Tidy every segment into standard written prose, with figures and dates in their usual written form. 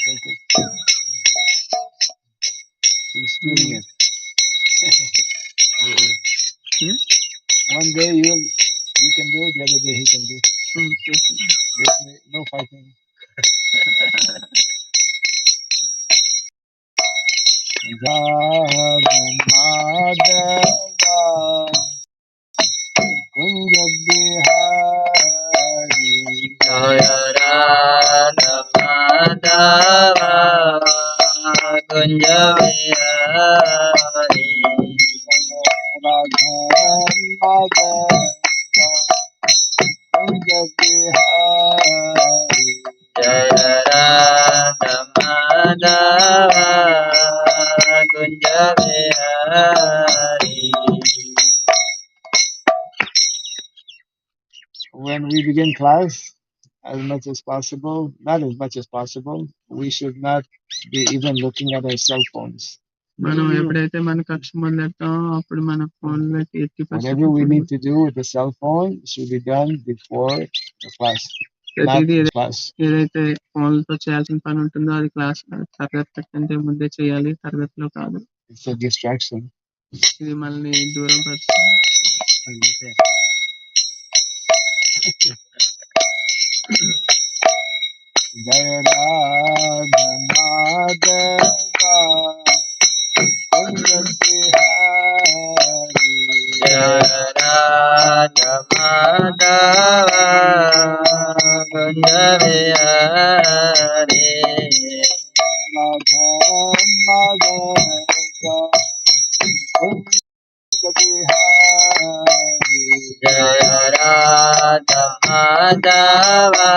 take it. He's stealing it. One day you can do, the other day he can do. No fighting. Jaya Radha Madhava Kunja Vihari Jaya Radha Madhava Kunja Vihari. When we begin class, as much as possible, not as much as possible, we should not be even looking at our cell phones. Whatever we need to do with the cell phone should be done before the class, not in class. It's a distraction. Jaya Radha Madhava Kunja Vihari Jaya Radha Madhava Kunja Vihari Radha Madhava Kunja Vihari Jaya Radha Madhava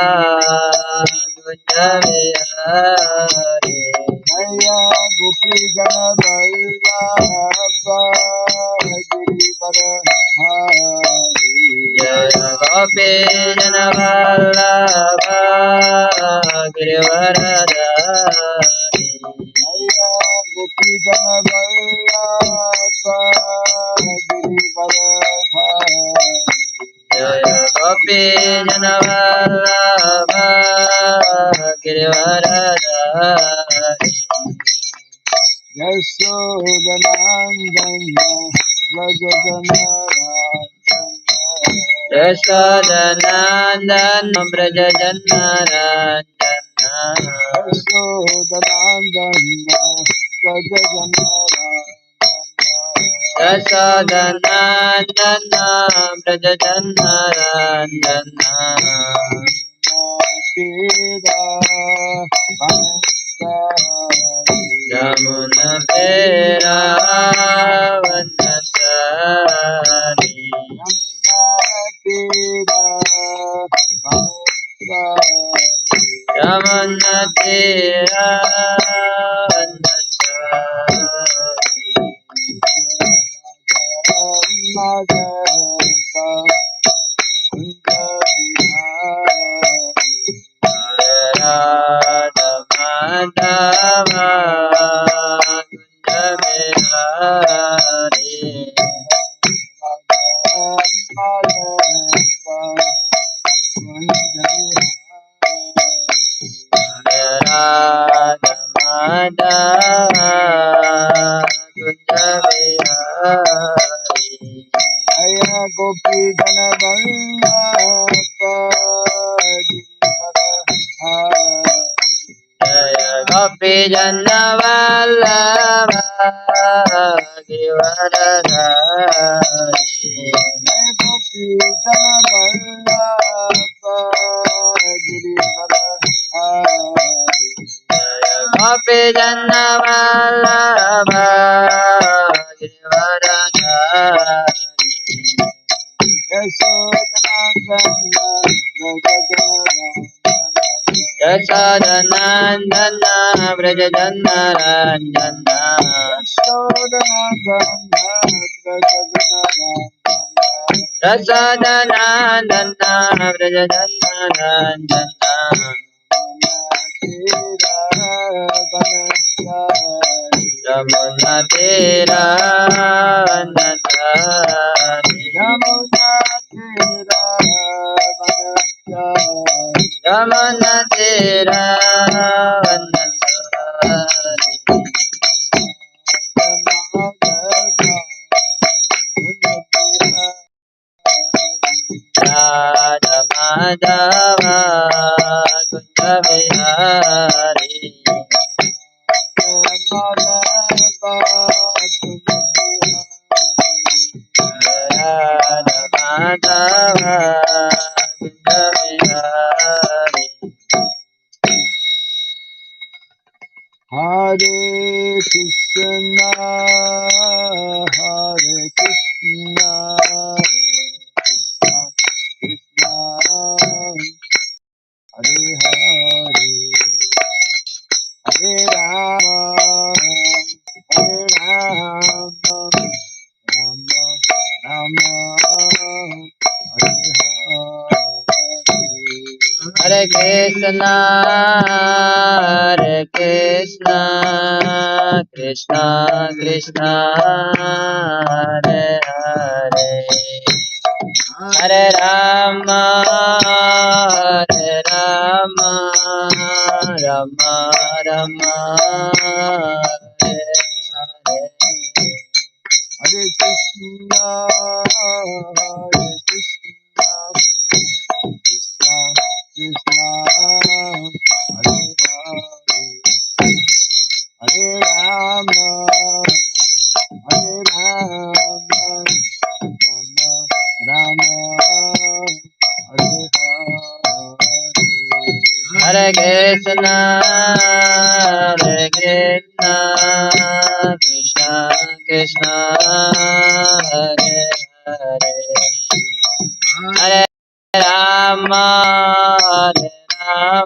Kunja Vihari Jaya Gopi Gana Vallabha Girivara Hari Jaya Gopi Gana Vallabha Girivara Hari Jaya Gopi Gana Vallabha Girivara Hari Jaya Gopi Gana Vallabha Girivara Hari Yashodanandana Vrajajanarandana Yashodanandana Vrajajanarandana Yashodanandana Vrajajanarandana Yashodanandana Vrajajanarandana Yamuna Tera Vanatari Yamuna Tera Radha Madhava Kunja Vihari Radha Madhava Kunja Vihari Jaya Gopi Gana Vallabha Jaya Gopi Gana Vallabha Girivara Hari Jaya Gopi Gana Vallabha Girivara Hari Jaya Gopi Gana Vallabha Girivara Hari Yashodanandana Vrajajanarandana Yashodanandana Vrajajanarandana Yamuna Tera Vanatari Yamuna Tera Vanatari Yamuna Tera Vanatari Hare Krishna, Hare Krishna, Krishna Hare Hare, Hare Rama, Hare Rama, Rama Rama, Hare Hare, Hare Krishna, Hare Krishna, Krishna Krishna, Hare Hare, Hare Rama, Hare Rama, Rama Rama, Hare Hare, Hare Krishna, Hare Krishna, Krishna Krishna, Hare Hare, Hare Rama, Hare Rama, Rama Rama, Hare Hare, Hare Krishna, Hare Krishna, Krishna Krishna, Hare Hare, Hare Rama, Hare Rama,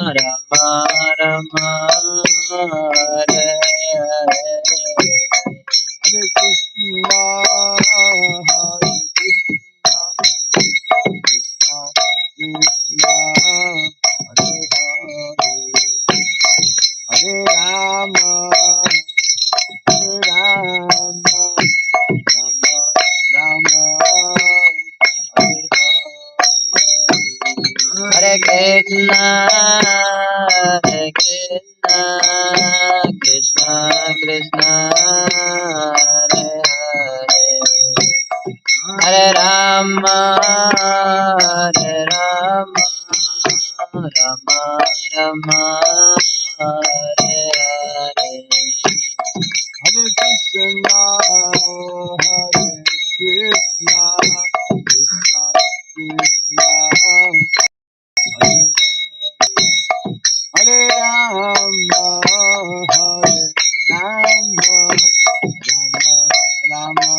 Rama Rama, Hare Hare, Hare Krishna, Hare Krishna, Krishna Krishna, Hare Hare, Hare Rama, Hare Rama, Rama Rama, Hare Hare, Hare Krishna, Hare Krishna, Krishna Krishna, Hare Hare, Hare Rama, Hare Rama, Rama Rama, Hare Hare, Hare Krishna, Hare Krishna, Krishna Krishna, Hare Rama, Hare Rama, Rama Rama,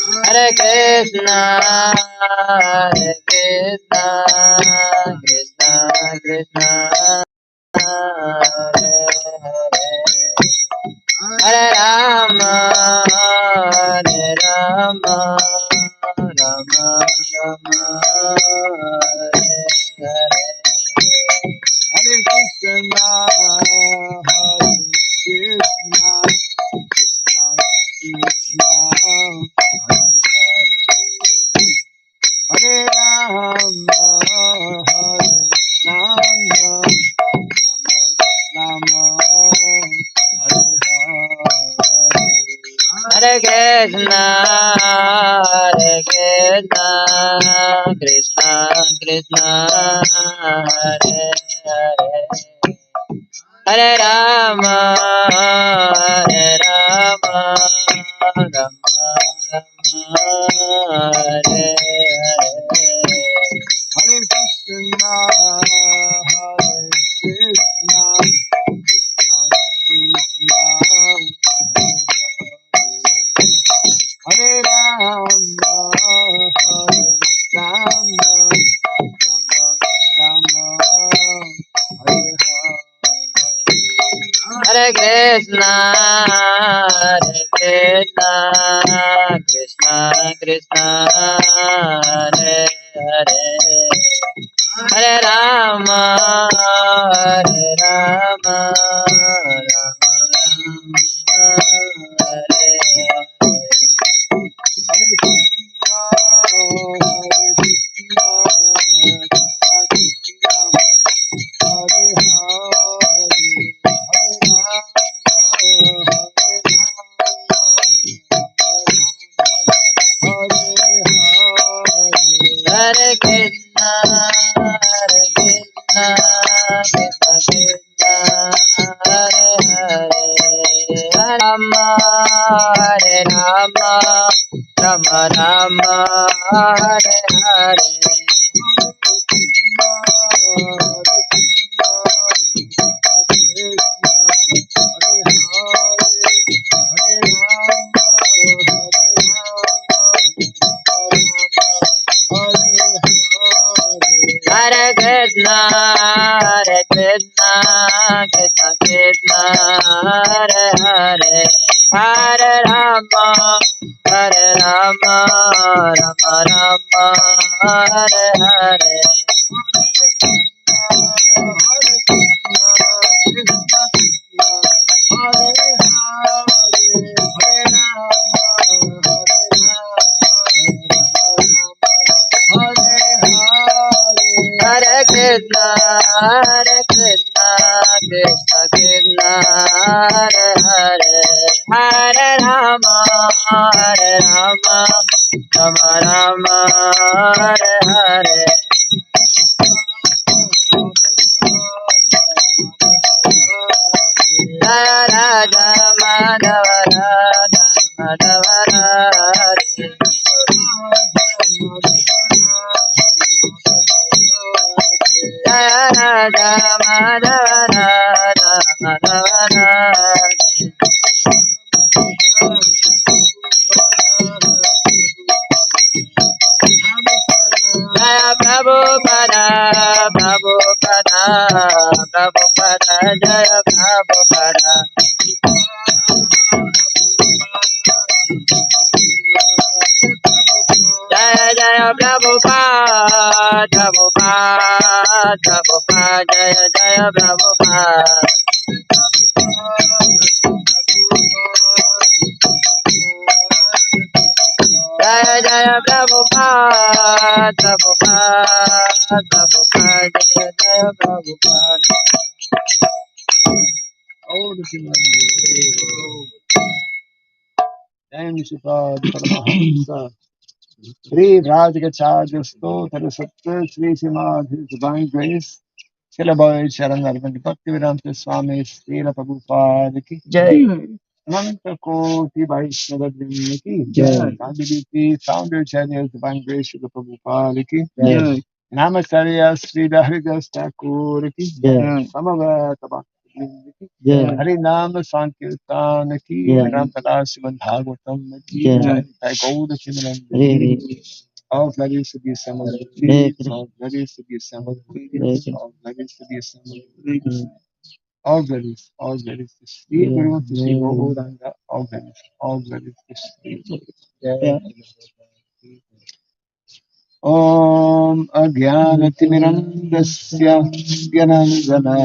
Hare Hare, Hare Krishna, Hare Krishna, Krishna Krishna, Hare Hare, Hare Rama, Hare Rama, Rama Rama, Hare Hare, Hare Krishna, Hare Krishna, Krishna Krishna, Hare Hare, Hare Rama, Hare Rama, Rama Rama, Hare Hare, Hare Krishna, Hare Krishna, Krishna Krishna, Hare Hare, Hare Rama, Hare Rama, Rama Rama, Hare Hare, Hare Krishna, Hare Krishna, Krishna Krishna, Hare Rama, Hare Rama, Rama Rama, Hare Hare, Hare Krishna, Hare Krishna, Krishna Krishna, Hare Hare, Hare Rama, Hare Rama, Rama Rama, Hare Hare, Hare Krishna, Hare Krishna, Krishna Krishna, Hare Hare, Hare Krishna, Hare Krishna, Krishna Krishna, Hare Hare, Hare Rama, Rama Rama, Hare Hare. Hare Krishna, Krishna Krishna, Hare Hare, Hare Rama, Rama Rama, Hare Hare. Jaya Radha Madhava Radha Madhava Radhe. Jaya Radha Madhava Radha Madhava Radhe. Jaya Prabhupada, Prabhupada, Prabhupada, Jaya Prabhupada. Jaya Jaya Prabhupada, Prabhupada, Prabhupada, Jaya Jaya Prabhupada. Jaya Jaya Prabhupada, Prabhupada, Prabhupada, Jaya Jaya Prabhupada. Oh, the Jai Shipad Paramahamsa. Sri Rajagacharya Stotra Satya Sri Srimad His Divine Grace Srila Bhai Sharan Arvind Bhaktivedanta Swami Srila Prabhupada Ki Jai. Ananta Koti Vaishnava Vrinda Ki Jai. Gandhi Ji Founder Chariot Divine Grace Srila Prabhupada Ki Jai. Namakarya Sri Haridas Thakur Ki Jai. Samavata Bhakti Ki Jai. Hari Nama Sankirtan Ki Jai. Ram Pada Srimad Bhagavatam Ki Jai. Jai Gauda Chindan. All glories to be assembled. All glories to be assembled. All glories to be assembled. All glories to Sri Guru to Sri Gauranga. All glories to Sri. Om Ajnanatimirandasya Gyananjana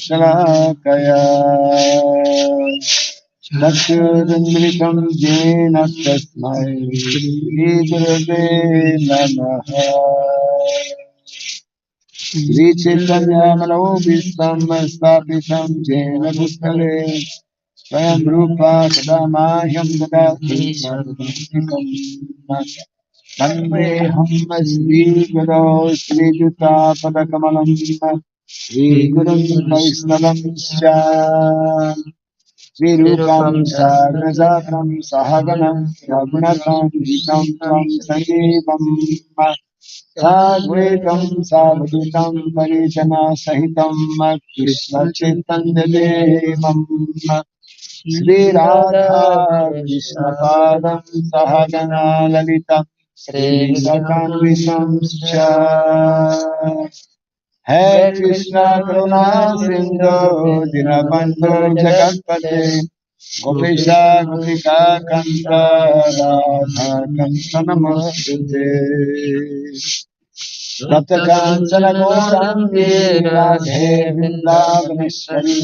Shalakaya Chakshurandritam Jena Tasmai Shri Gurave Namaha Shri Chaitanya Manobhistam Stapitam Jena Bhutale Swayam Rupa Kadamahyam Dadati Sarvamikam Vandeham Shri Guru Shri Juta Padakamalam Shri Gurum Vaisnavam Sya Shri Rupam Sagrajatam Sahaganam Raghunatham Vikam Tvam Sanjeevam Sadvaitam Sadhutam Parijana Sahitam Krishna Chaitanya Devam Shri Radha Krishna Padam Sahagana Lalita Shri Sakanvisam Scha Hare Krishna Karuna Sindhu Dinabandhu Jagatpate Gopesha Gopika Kanta Radha Kanta Namaste Tapta Kancana Gaurangi Radhe Vrindavaneshwari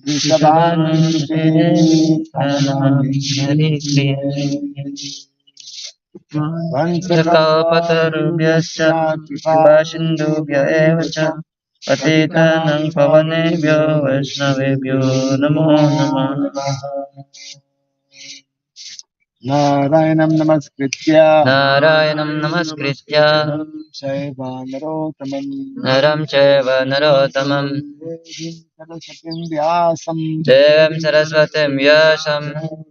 Vrishabhanusuti Pranamami Vanchakapatarubhyascha Kripasindhubhya eva cha Patitanang pavanebhyo Vaishnavebhyo namo namah. Narayanam namaskritya Narayanam namaskritya Shaiva narotamam Naram chaiva narotamam Saraswatim vyasam Devam saraswatim vyasam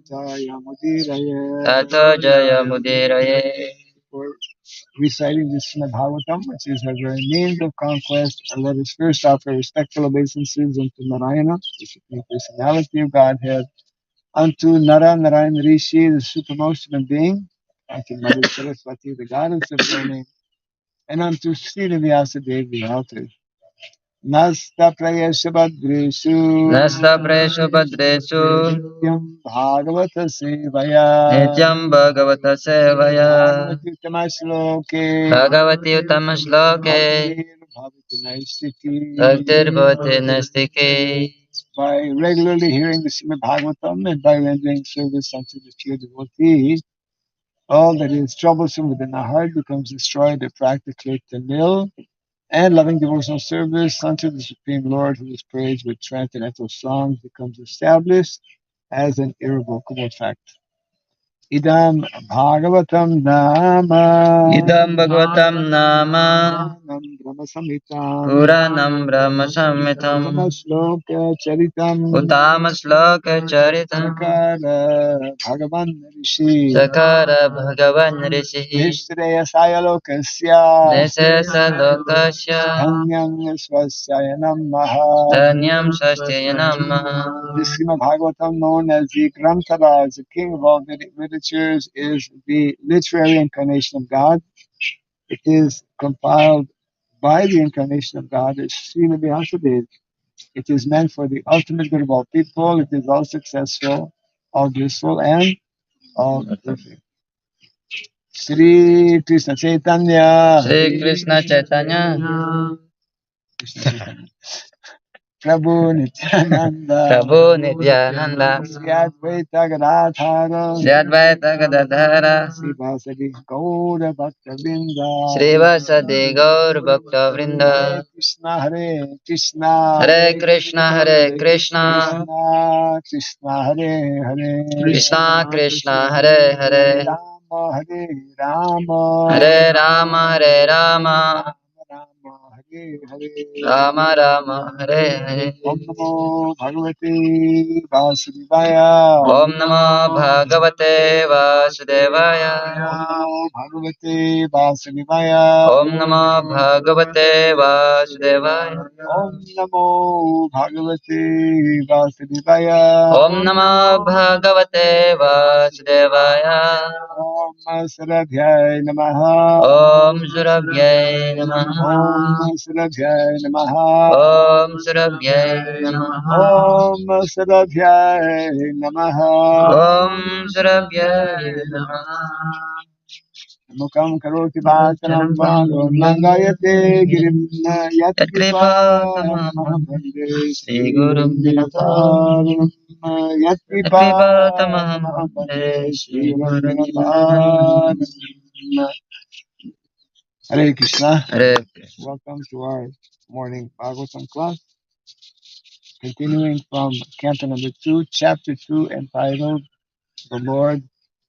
Jaya mudiraye. Tato jaya mudiraye. For reciting this Srimad Bhagavatam, which is our very means of conquest, and let us first offer respectful obeisances unto Narayana, the Supreme Personality of Godhead, unto Nara Narayan Rishi, the supremmost human being, unto Mother Saraswati, the goddess of learning, and unto Sri Vyasa Devi, the author. Nasta Prayesha Badreshu Nasta preshu badresu Nityam Bhagavata Sevaya Nityam bhagavata sevaya Bhagavati Tamashloke Bhagavati utamashloke Bhaktir Bhavati Naistiti. Bhaktir bhavati nastike. By regularly hearing the Srimad Bhagavatam and by rendering service unto the pure devotee, all that is troublesome within the heart becomes destroyed or practically to nil, and loving devotional service unto the Supreme Lord, who is praised with transcendental songs, becomes established as an irrevocable fact. Idam Bhagavatam Nama Idam bhagavatam nama Puranam Brahma Samhitam Puranam brahma samhitam Shloka Charitam Uttama sloka charitam Sakara Bhagavan Rishi Sakara bhagavan rishi Nishreyasaya Lokasya Nesesa lokasya Dhanyam Swasaya Namaha. Dhanyam swastya namaha. The Srimad Bhagavatam, known as the Grantaraj, the king of all literatures, is the literary incarnation of God. It is compiled by the incarnation of God as Srimad Vyasadeva. It is meant for the ultimate good of all people. It is all successful, all useful, and all perfect. Sri Krishna Chaitanya. Shri Krishna Chaitanya Krishna Chaitanya. Prabhu Nityananda. Prabhu Nityananda Sri Advaita Gadadhara. Shri Advaita Gadadhara Sri Vasadi Gaura Bhakta Vrinda. Shri Vasadi Gaur Bhakta Hare Vrinda Krishna Hare Krishna. Hare Krishna Hare Krishna Krishna Krishna Hare Hare. Krishna Krishna Hare Hare Rama Hare Rama. Hare Rama Hare Rama Rama Hare Hare. Rama Rama Hare Hare Om Namo Bhagavate Vasudevaya. Om Namo Bhagavate Vasudevaya Om Namo Bhagavate Vasudevaya. Om Namo Bhagavate Vasudevaya Om Namo Bhagavate Vasudevaya. Om Namo Bhagavate Vasudevaya Om Sarabhyay Namaha. Om Surabhyay Namaha Om Sarabhyay Namaha. Om Surabhyay Namaha Om Sarabhyay Namaha. Om Surabhyay Namaha Mukam karoti bhacharam varo nangayate girim Yatkripatamam yatkripa bhande Shri Gurum Dinataram yatkripa Yatkripatamam bhande Shri Shri Gurum Dinataram. Hare Krishna. Hare Welcome to our morning Bhagavatam class. Continuing from canto number 2, chapter 2, entitled The Lord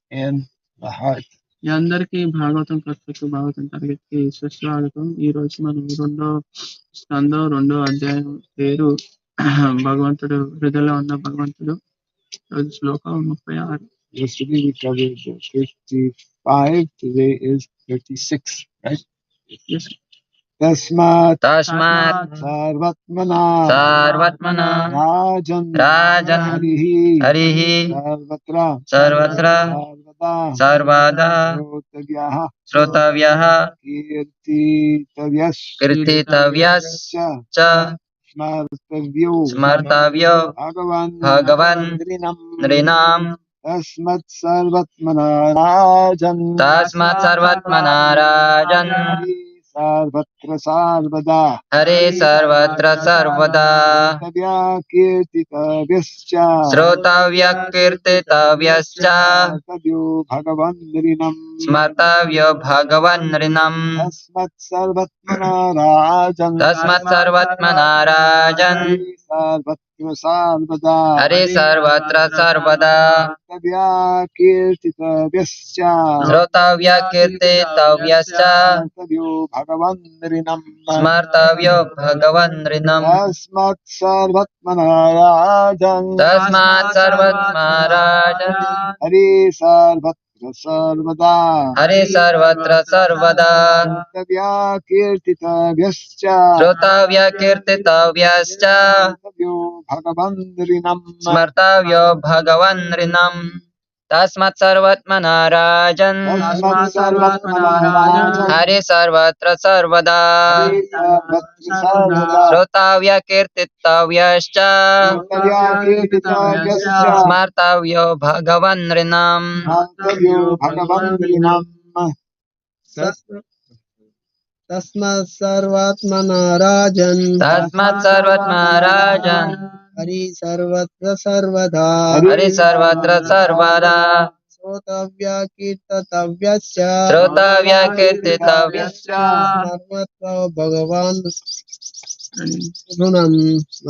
in the Heart. ఈ అందరికీ భాగవతం ప్రత్యేక భాగవతం తరగతికి సుస్వాగతం. ఈ రోజు మనం రెండో స్కందం రెండో అధ్యాయం పేరు భగవంతుడు హృదయలో ఉన్న భగవంతుడు. రోజు శ్లోకం 36. Yesterday we covered 55, today is 36, right? Yes. Tasmat Tasmat Sarvatmana Sarvatmana Rajan Rajan Harihi Harihi Sarvatra Sarvatra Sarvada Sarvada Srotavyaha Srotavyaha Kirtitavyas Kirtitavyas Cha Smartavyo Smartavyo Bhagavan Nrinam Tasmat Sarvatmana Rajan Tasmat Sarvatmana Rajan Sarvatra Sarvada Hare Sarvatra Sarvada Tavya Kirtitavyascha Srotavya Kirtitavyascha Tavyo Bhagavan Nrinam Smartavyo Bhagavan Nrinam Tasmat Sarvatmana Rajan Tasmat Sarvatmana Rajan sarvada Hare sarvatra sarvada tavya kirtitavascha Srotavya kirtitavyascha tavyo bhagavan rinam Smartavyo bhagavan rinam tasmat sarvatmanarajan Tasmat sarvatmarajan Hari sarvatra sarvada Hare sarvatra sarvada tavya kirtitavascha Srotavya kirtitavyascha tavyo bhagavan rinam Smartavyo bhagavan rinam Tasmat sarvatmanarajan tasmat sarvatmanarajan Hare sarvatra sarvada Hari sarvatra sarvada Srotavya kirtitavyascha tavya kirtitavascha Smartavyo bhagavan rinam tavyo bhagavan rinam तस्मात् सर्वात्मनाराजन् Tasmat sarvatmarajan Hari सर्वत्र सर्वदा Hare sarvatra sarvada श्रोतव्या कीर्तव्यश्च Srotavya kirtitavyascha सर्वत्र भगवान् ऋणम्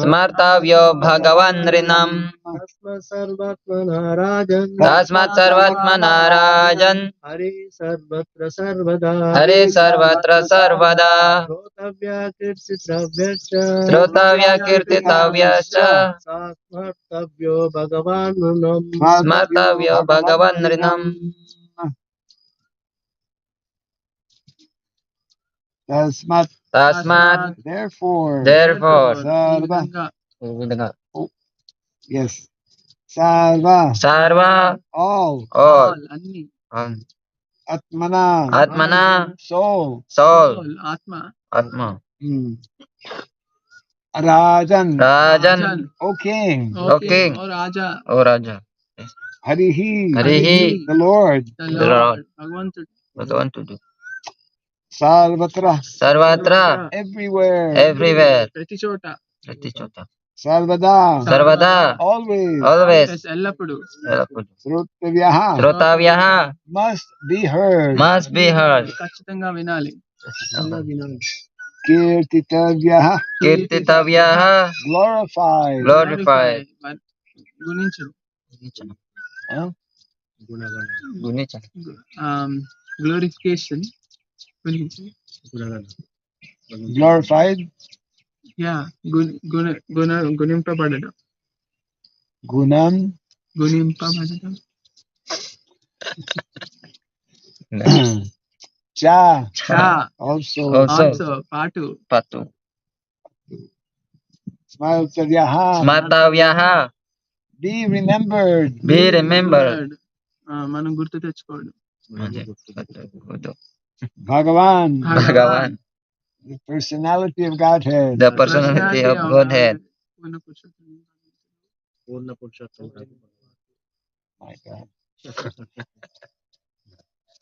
Smartavyo bhagavan rinam तस्मात् सर्वात्मनाराजन् Tasmat sarvatmarajan Hari सर्वत्र सर्वदा Hare sarvatra sarvada श्रोतव्या कीर्तिव्यश्च Srotavya kirtitavyascha सात्मर्तव्यो भगवान् ऋणम् Smartavyo bhagavan rinam tasmat Tasmat therefore Therefore sarva Sarva yes sarva all All అన్ని atmana Atmana soul Soul ఆత్మ Atma Hmm. Rajan Rajan O king O king oh Raja O Raja Harihi Harihi the Lord The Lord భగవంతుడు Bhagavantudu Sarvatra Sarvatra everywhere Everywhere ప్రతి చోట Pratichota Sarvada Sarvada always Always ఎల్లప్పుడు Srutavyaha Srotavyaha must be heard Must be heard ఖచ్చితంగా వినాలి Kirtitavyaha Kirtitavyaha glorified Glorified గుణించదు Huh? Gunichan glorification glorified యా గుణింపబడడం Gunam గుణింపబడడం Cha Cha also Also also పాటు Patu Smartavyaha Smartavyaha be remembered Be remembered మనం గుర్తు తెచ్చుకోవడం Bhagavan Bhagavan the personality of Godhead The personality of Godhead My God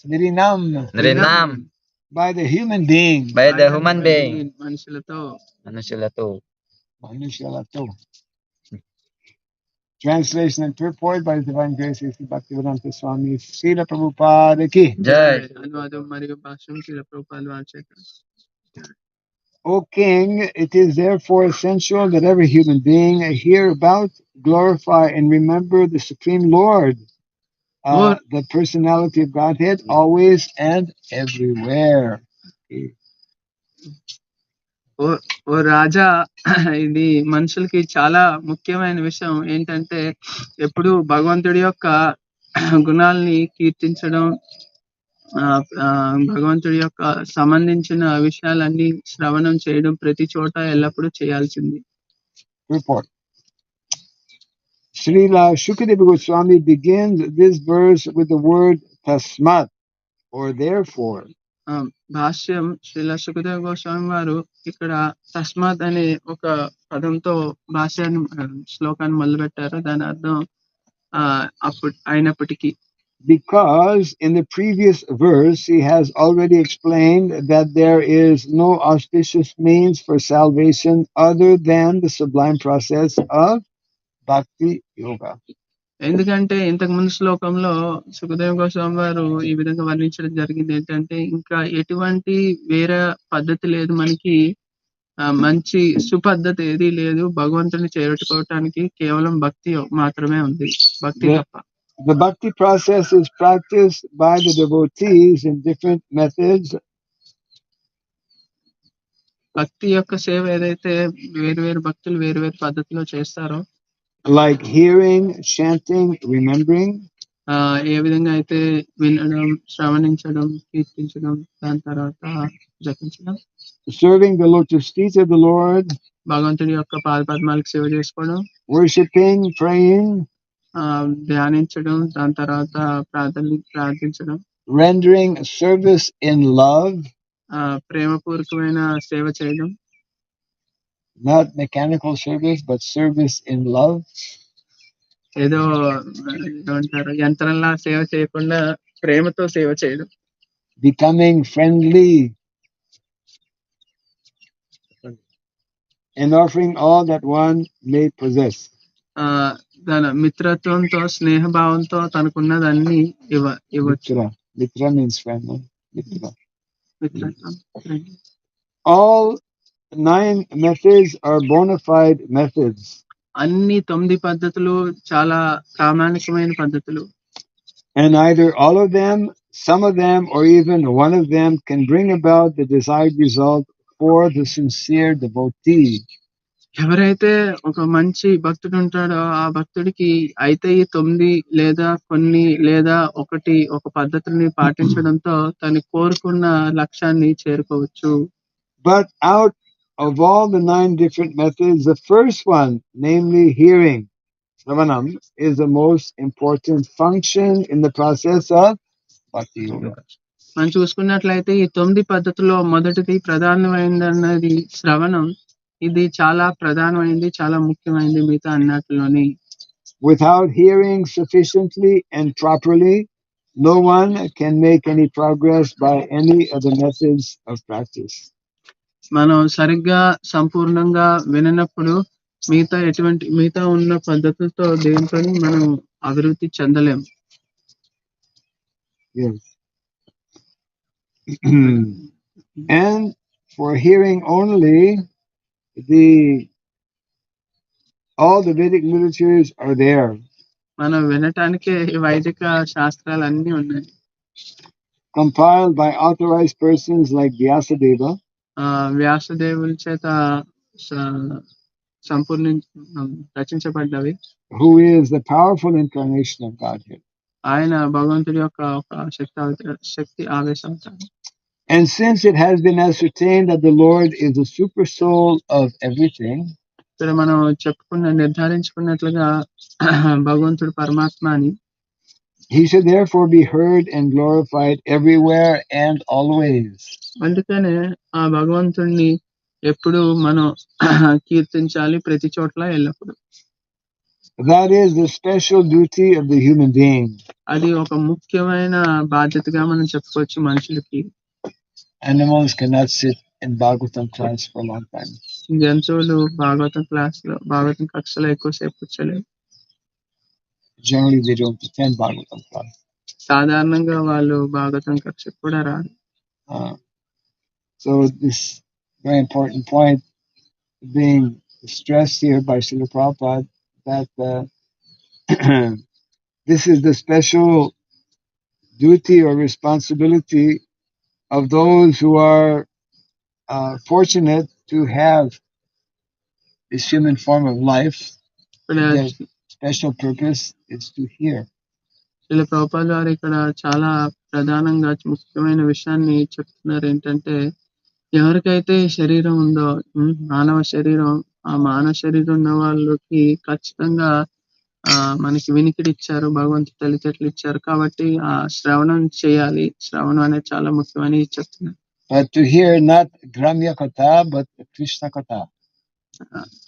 Nirinam Rinam by the human being By the human being మనుషులతో Manushalato Manushalato. Translation and purport by His Divine Grace A.C. Bhaktivedanta Swami Srila Prabhupada ki. Jai అనువాదం మరియు భాష్యం శ్రీల ప్రభుపాదుల వారి చేత. O King, it is therefore essential that every human being hereabout glorify and remember the Supreme Lord, the personality of Godhead, always and everywhere. ఓ రాజా, ఇది మనుషులకి చాలా ముఖ్యమైన విషయం ఏంటంటే ఎప్పుడు భగవంతుడి యొక్క గుణాలని కీర్తించడం, భగవంతుడి యొక్క సంబంధించిన విషయాలన్నీ శ్రవణం చేయడం ప్రతి చోట ఎల్లప్పుడూ చేయాల్సింది. Report. Srila Shukadeva Goswami begins this verse with the word tasmat, or therefore. భాష్యం శ్రీల సుఖదేవ గోస్వామి వారు ఇక్కడ తస్మాత్ అనే ఒక పదంతో భాష్యాన్ని శ్లోకాన్ని మొదలుపెట్టారు. దాని అర్థం అప్పుడు అయినప్పటికీ. Because in the previous verse he has already explained that there is no auspicious means for salvation other than the sublime process of bhakti yoga. ఎందుకంటే ఇంతకు ముందు శ్లోకంలో సుఖదేవ గోస్వామి వారు ఈ విధంగా వర్ణించడం జరిగింది ఏంటంటే ఇంకా ఎటువంటి వేరే పద్ధతి లేదు మనకి మంచి సుపద్ధతి ఏదీ లేదు. భగవంతుని చేరుకోవటానికి కేవలం భక్తి మాత్రమే ఉంది. భక్తి The, తప్ప. the bhakti process is practiced by the devotees in different methods, భక్తి యొక్క సేవ ఏదైతే వేరు భక్తులు వేరు పద్ధతిలో చేస్తారో, like hearing, chanting, remembering, ఏ విధంగా అయితే వినడం, శ్రవణించడం, కీర్తించడం, దాని తర్వాత జపించడం, serving the lotus feet of the Lord, భగవంతుడి యొక్క పాదపద్మాలకు సేవ చేసుకోవడం, worshipping, praying, ధ్యానించడం, దాని తర్వాత ప్రార్థించడం, rendering service in love, ప్రేమపూర్వకమైన సేవ చేయడం, not mechanical service, but service in love, ఏదో ఏమంటారు యంత్రంలా సేవ చేయకుండా ప్రేమతో సేవ చేయడం, becoming friendly, and offering all that one may possess. తన మిత్రత్వంతో స్నేహభావంతో తనకున్నదన్నీ ఇవ్వచ్చు. Mitra means friend, no? Mitra. మిత్రత్వం. All 9 methods are bona fide methods. అన్ని 9 పద్ధతులు చాలా ప్రామాణికమైన పద్ధతులు. And either all of them, some of them, or even one of them can bring about the desired result for the sincere devotee. ఎవరైతే ఒక మంచి భక్తుడు ఉంటాడో ఆ భక్తుడికి అయితే ఈ 9 లేదా కొన్ని లేదా ఒక పద్ధతిని పాటించడంతో తను కోరుకున్న లక్ష్యాన్ని చేరుకోవచ్చు. But out of all the 9 different methods, the first one, namely hearing, Sravanam, is the most important function in the process of Bhakti Yoga. మనం చూసుకున్నట్లయితే ఈ 9 పద్ధతుల్లో మొదటిది ప్రధానమైనది శ్రవణం. ఇది చాలా ప్రధానమైనది, చాలా ముఖ్యమైనది మిగతా అన్నిటిలోని. Without hearing sufficiently and properly, no one can make any progress by any of the methods of practice. మనం సరిగ్గా సంపూర్ణంగా విననప్పుడు మిగతా ఉన్న పద్ధతులతో దేంతో మనం అభివృద్ధి చెందలేం. Yes. And for hearing only, all the Vedic literatures are there. మనం వినటానికే వైదిక శాస్త్రాలు అన్నీ ఉన్నాయి. Compiled by authorized persons like Vyasadeva, వ్యాసదేవుల చేత రచించబడ్డవి. who is the powerful incarnation of Godhead. ఆయన భగవంతుడి యొక్క ఒక శక్తి ఆవేశం. And since it has been ascertained that the Lord is the super soul of everything, ఇక్కడ మనం నిర్ధారించుకున్నట్లుగా భగవంతుడు పరమాత్మ అని, he should therefore be heard and glorified everywhere and always. అందుకనే ఆ భగవంతుడిని ఎప్పుడు మనం కీర్తించాలి, ప్రతి చోట్ల ఎల్లప్పుడు. That is the special duty of the human being. అది ఒక ముఖ్యమైన బాధ్యతగా మనం చెప్పుకోవచ్చు మనుషులకి. Animals cannot sit in Bhagavatam class for a long time. జంతువులు భాగవతం కక్షలో ఎక్కువసేపు కూర్చోలేవు. Generally, they don't attend Bhagavatam class. సాధారణంగా వాళ్ళు భాగవతం కక్షకు కూడా రారు. So this very important point being stressed here by Srila Prabhupada, that this is the special duty or responsibility of those who are fortunate to have this human form of life. Their special purpose is to hear. ఇలా ప్రభుపాద గారు ఇక్కడ చాలా ప్రధానంగా ముఖ్యమైన విషయాన్ని చెప్తున్నారు. ఏంటంటే ఎవరికైతే శరీరం ఉందో, మానవ శరీరం, ఆ మానవ శరీరం ఉన్న వాళ్ళకి ఖచ్చితంగా మనకి వినికిడి ఇచ్చారు, భగవంతుడు తెలివితేటలు ఇచ్చారు. కాబట్టి ఆ శ్రవణం చేయాలి. శ్రవణం అనేది చాలా ముఖ్యమని చెప్తున్నారు. But to hear not Gramya Katha, but Krishna Katha.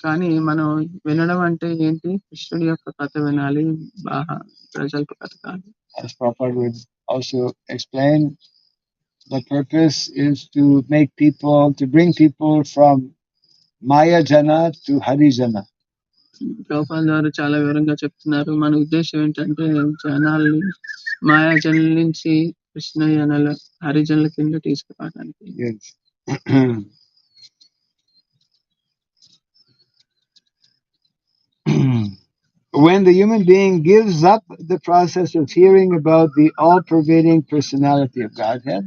కానీ మనం వినడం అంటే ఏంటి? కృష్ణుడి యొక్క కథ వినాలి, ప్రజలకు కథ కాదు. As Prabhupada would also explain, the purpose is to bring people from Maya Jana to Hari Jana. Prabhupada గారు చాలా వివరంగా చెప్తున్నారు. మన ఉద్దేశం ఏంటంటే జనాల్ని మాయాజనుల నుంచి కృష్ణ జనుల హరిజనుల కింద తీసుకురావడానికి. Yes. when the human being gives up the process of hearing about the all-pervading personality of Godhead,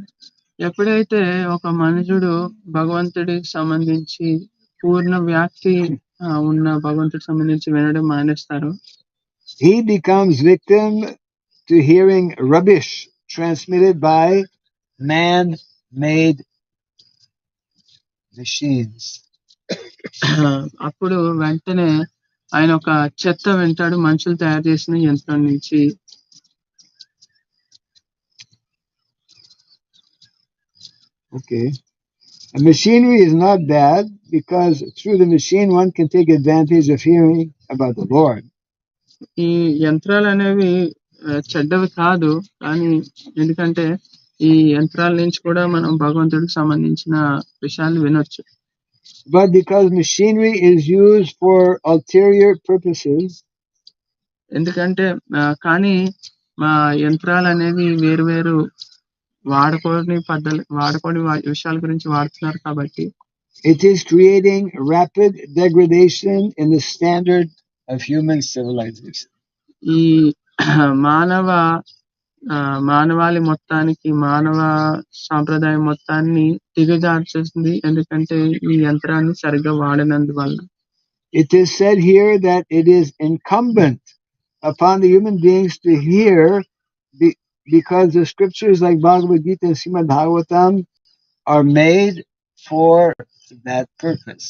ఎప్పుడైతే ఒక మనుషుడు భగవంతుడికి సంబంధించి పూర్ణ వ్యాప్తి ఉన్న భగవంతుడికి సంబంధించి వినడం మానేస్తారు, he becomes victim to hearing rubbish transmitted by man-made machines. అప్పుడు వెంటనే ఆయన ఒక చెత్త వింటాడు మనుషులు తయారు చేసిన యంత్రం నుంచి. Okay. A machinery is not bad because through the machine one can take advantage of hearing about the Lord. ఈ యంత్రాలు అనేవి చెడ్డవి కాదు, కానీ ఎందుకంటే ఈ యంత్రాల నుంచి కూడా మనం భగవంతుడికి సంబంధించిన విషయాలు వినొచ్చు. But because machinery is used for ulterior purposes, ఎందుకంటే కానీ మా యంత్రాలు అనేవి వేరు వేరు వాడుకోని విషయాల గురించి వాడుతున్నారు కాబట్టి, it is creating rapid degradation in the standard of human civilization. ఈ మానవాళి మొత్తానికి మానవ సాంప్రదాయం మొత్తాన్ని దిగజార్చేస్తుంది, ఎందుకంటే ఈ యంత్రాన్ని సరిగ్గా వాడనందువల్ల. It is said here that it is incumbent upon the human beings to hear because the scriptures like Bhagavad Gita and Srimad Bhagavatam are made for that purpose.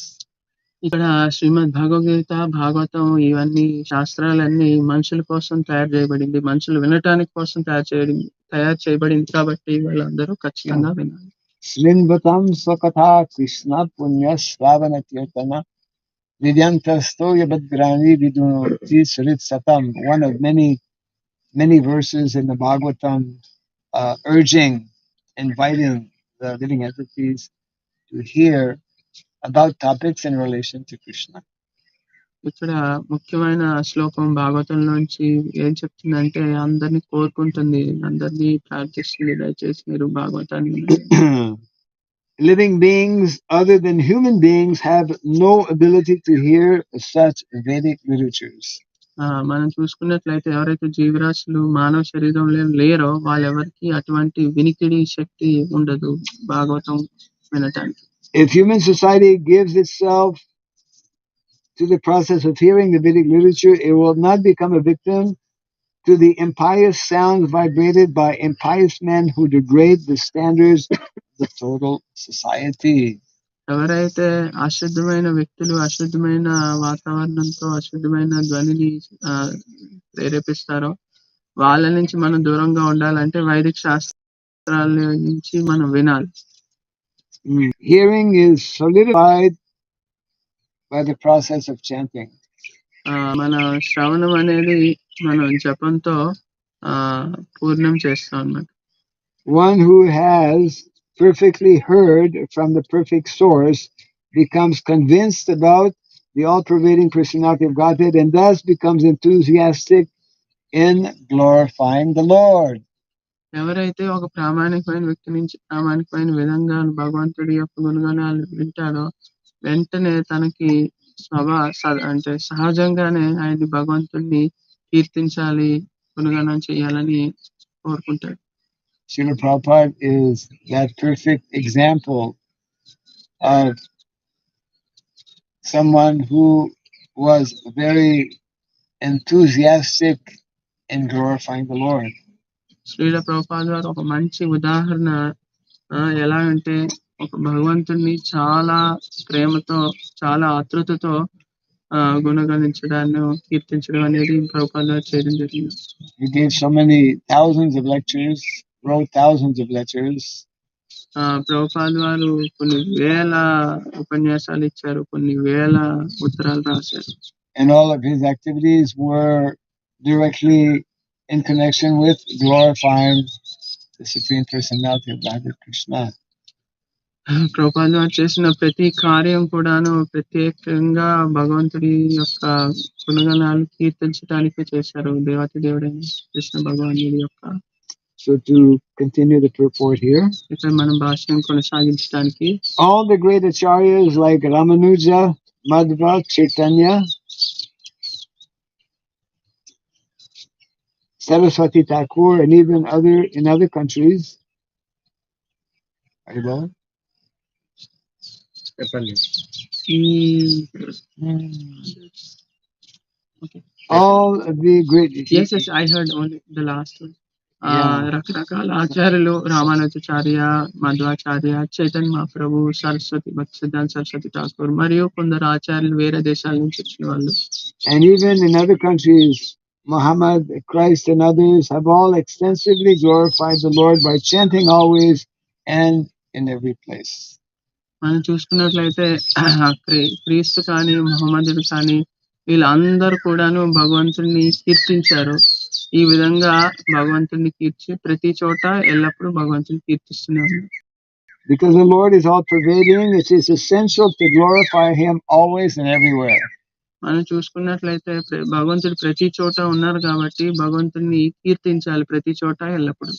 ఇక్కడ శ్రీమద్ భగవద్గీత, భాగవతం ఇవన్నీ శాస్త్రాలన్నీ మనుషుల కోసం తయారు చేయబడింది, మనుషులు వినటానికి కోసం తయారు చేయబడింది కాబట్టి వాళ్ళందరూ ఖచ్చితంగా వినాలి. Srinvatam Swakatha Krishna Punya Sravana Kirtana Vidyantasto Yabadgrani Viduti Sarit Satam. One of many verses in the Bhagavatam inviting the living entities to hear about topics in relation to Krishna. ఇక్కడ ముఖ్యమైన శ్లోకం భాగవతంలోంచి ఏం చెప్తుందంటే అందరినీ కోరుకుంటుంది, అందరినీ ప్రార్థిస్తుంది, దయచేసి మీరు భాగవతాన్ని వినండి. Living beings other than human beings have no ability to hear such Vedic literatures. మనం చూసుకున్నట్లయితే ఎవరైతే జీవరాశులు మానవ శరీరంలో లేరో వాళ్ళెవరికి అటువంటి వినికిడి శక్తి ఉండదు భాగవతం వినటానికి. If human society gives itself to the process of hearing the Vedic literature, it will not become a victim to the impious sounds vibrated by impious men who degrade the standards of the total society. ఎవరైతే అశుద్ధమైన వ్యక్తులు అశుద్ధమైన వాతావరణంతో అశుద్ధమైన ధ్వనిని ప్రేరేపిస్తారో వాళ్ళ నుంచి మనం దూరంగా ఉండాలంటే వైదిక శాస్త్రాల నుంచి మనం వినాలి. Hearing is solidified by the process of chanting. మన శ్రవణం అనేది మనం జపంతో పూర్ణం చేస్తాం అన్నమాట. One who has perfectly heard from the perfect source becomes convinced about the all-pervading personality of Godhead and thus becomes enthusiastic in glorifying the Lord. ఎవరైతే ఒక ప్రామాణికమైన వ్యక్తి నుంచి ప్రామాణికమైన విధంగా భగవంతుడి యొక్క గుణగణాలు వింటాడో వెంటనే తనకి అంటే సహజంగానే ఆయన భగవంతుడిని కీర్తించాలి, గుణగణం చేయాలని కోరుకుంటాడు. Srila Prabhupada is that perfect example of someone who was very enthusiastic in glorifying the Lord. Srila Prabhupada గారు ఒక మంచి ఉదాహరణ. ఎలా అంటే ఒక భగవంతుడిని చాలా ప్రేమతో చాలా ఆతృతతో గుణగణించడాన్ని కీర్తించడం అనేది ప్రభుపాద గారు చేయడం జరిగింది. He gave so many thousands of lectures, wrote thousands of letters. Prabhupada గారు కొన్ని వేల ఉపన్యాసాలు ఇచ్చారు, కొన్ని వేల ఉత్తరాలు రాశారు. And all of his activities were directly in connection with glorifying the Supreme Personality of Godhead Krishna. Prabhupada గారు చేసిన ప్రతి కార్యం కూడాను ప్రత్యేకంగా భగవంతుడి యొక్క గుణగణాలు కీర్తించడానికి చేశారు, దేవతి దేవుడైన కృష్ణ భగవానుడి యొక్క. So to continue the purport here, ఇక్కడ మనం భాషను కొనసాగించడానికి all the great acharyas like Ramanuja, Madhva, Chaitanya, Saraswati Thakur, and even in other countries. Are you well? Okay. All of the great. Yes, I heard only the last one. Yeah. రకరకాల ఆచార్యులు రామానుజాచార్య, మధ్వాచార్య, చైతన్య మహాప్రభు, సరస్వతి భక్తిసిద్ధాంత సరస్వతి ఠాకూర్ మరియు కొందరు ఆచార్యులు వేరే దేశాల నుంచి వచ్చిన వాళ్ళు. And even in other countries, Muhammad, Christ, and others have all extensively glorified the Lord by chanting always and in every place. మనం చూసుకున్నట్లయితే క్రీస్తు కానీ మహమ్మదుడు కానీ వీళ్ళందరూ కూడాను భగవంతుడిని కీర్తించారు. ఈ విధంగా భగవంతుడిని కీర్చి ప్రతి చోట ఎల్లప్పుడూ భగవంతుని కీర్తిస్తూనే ఉన్నారు. Because the Lord is all pervading, it is essential to glorify Him always and everywhere. మనం చూసుకున్నట్లయితే భగవంతుడు ప్రతి చోట ఉన్నారు కాబట్టి భగవంతుడిని కీర్తించాలి ప్రతి చోట ఎల్లప్పుడూ.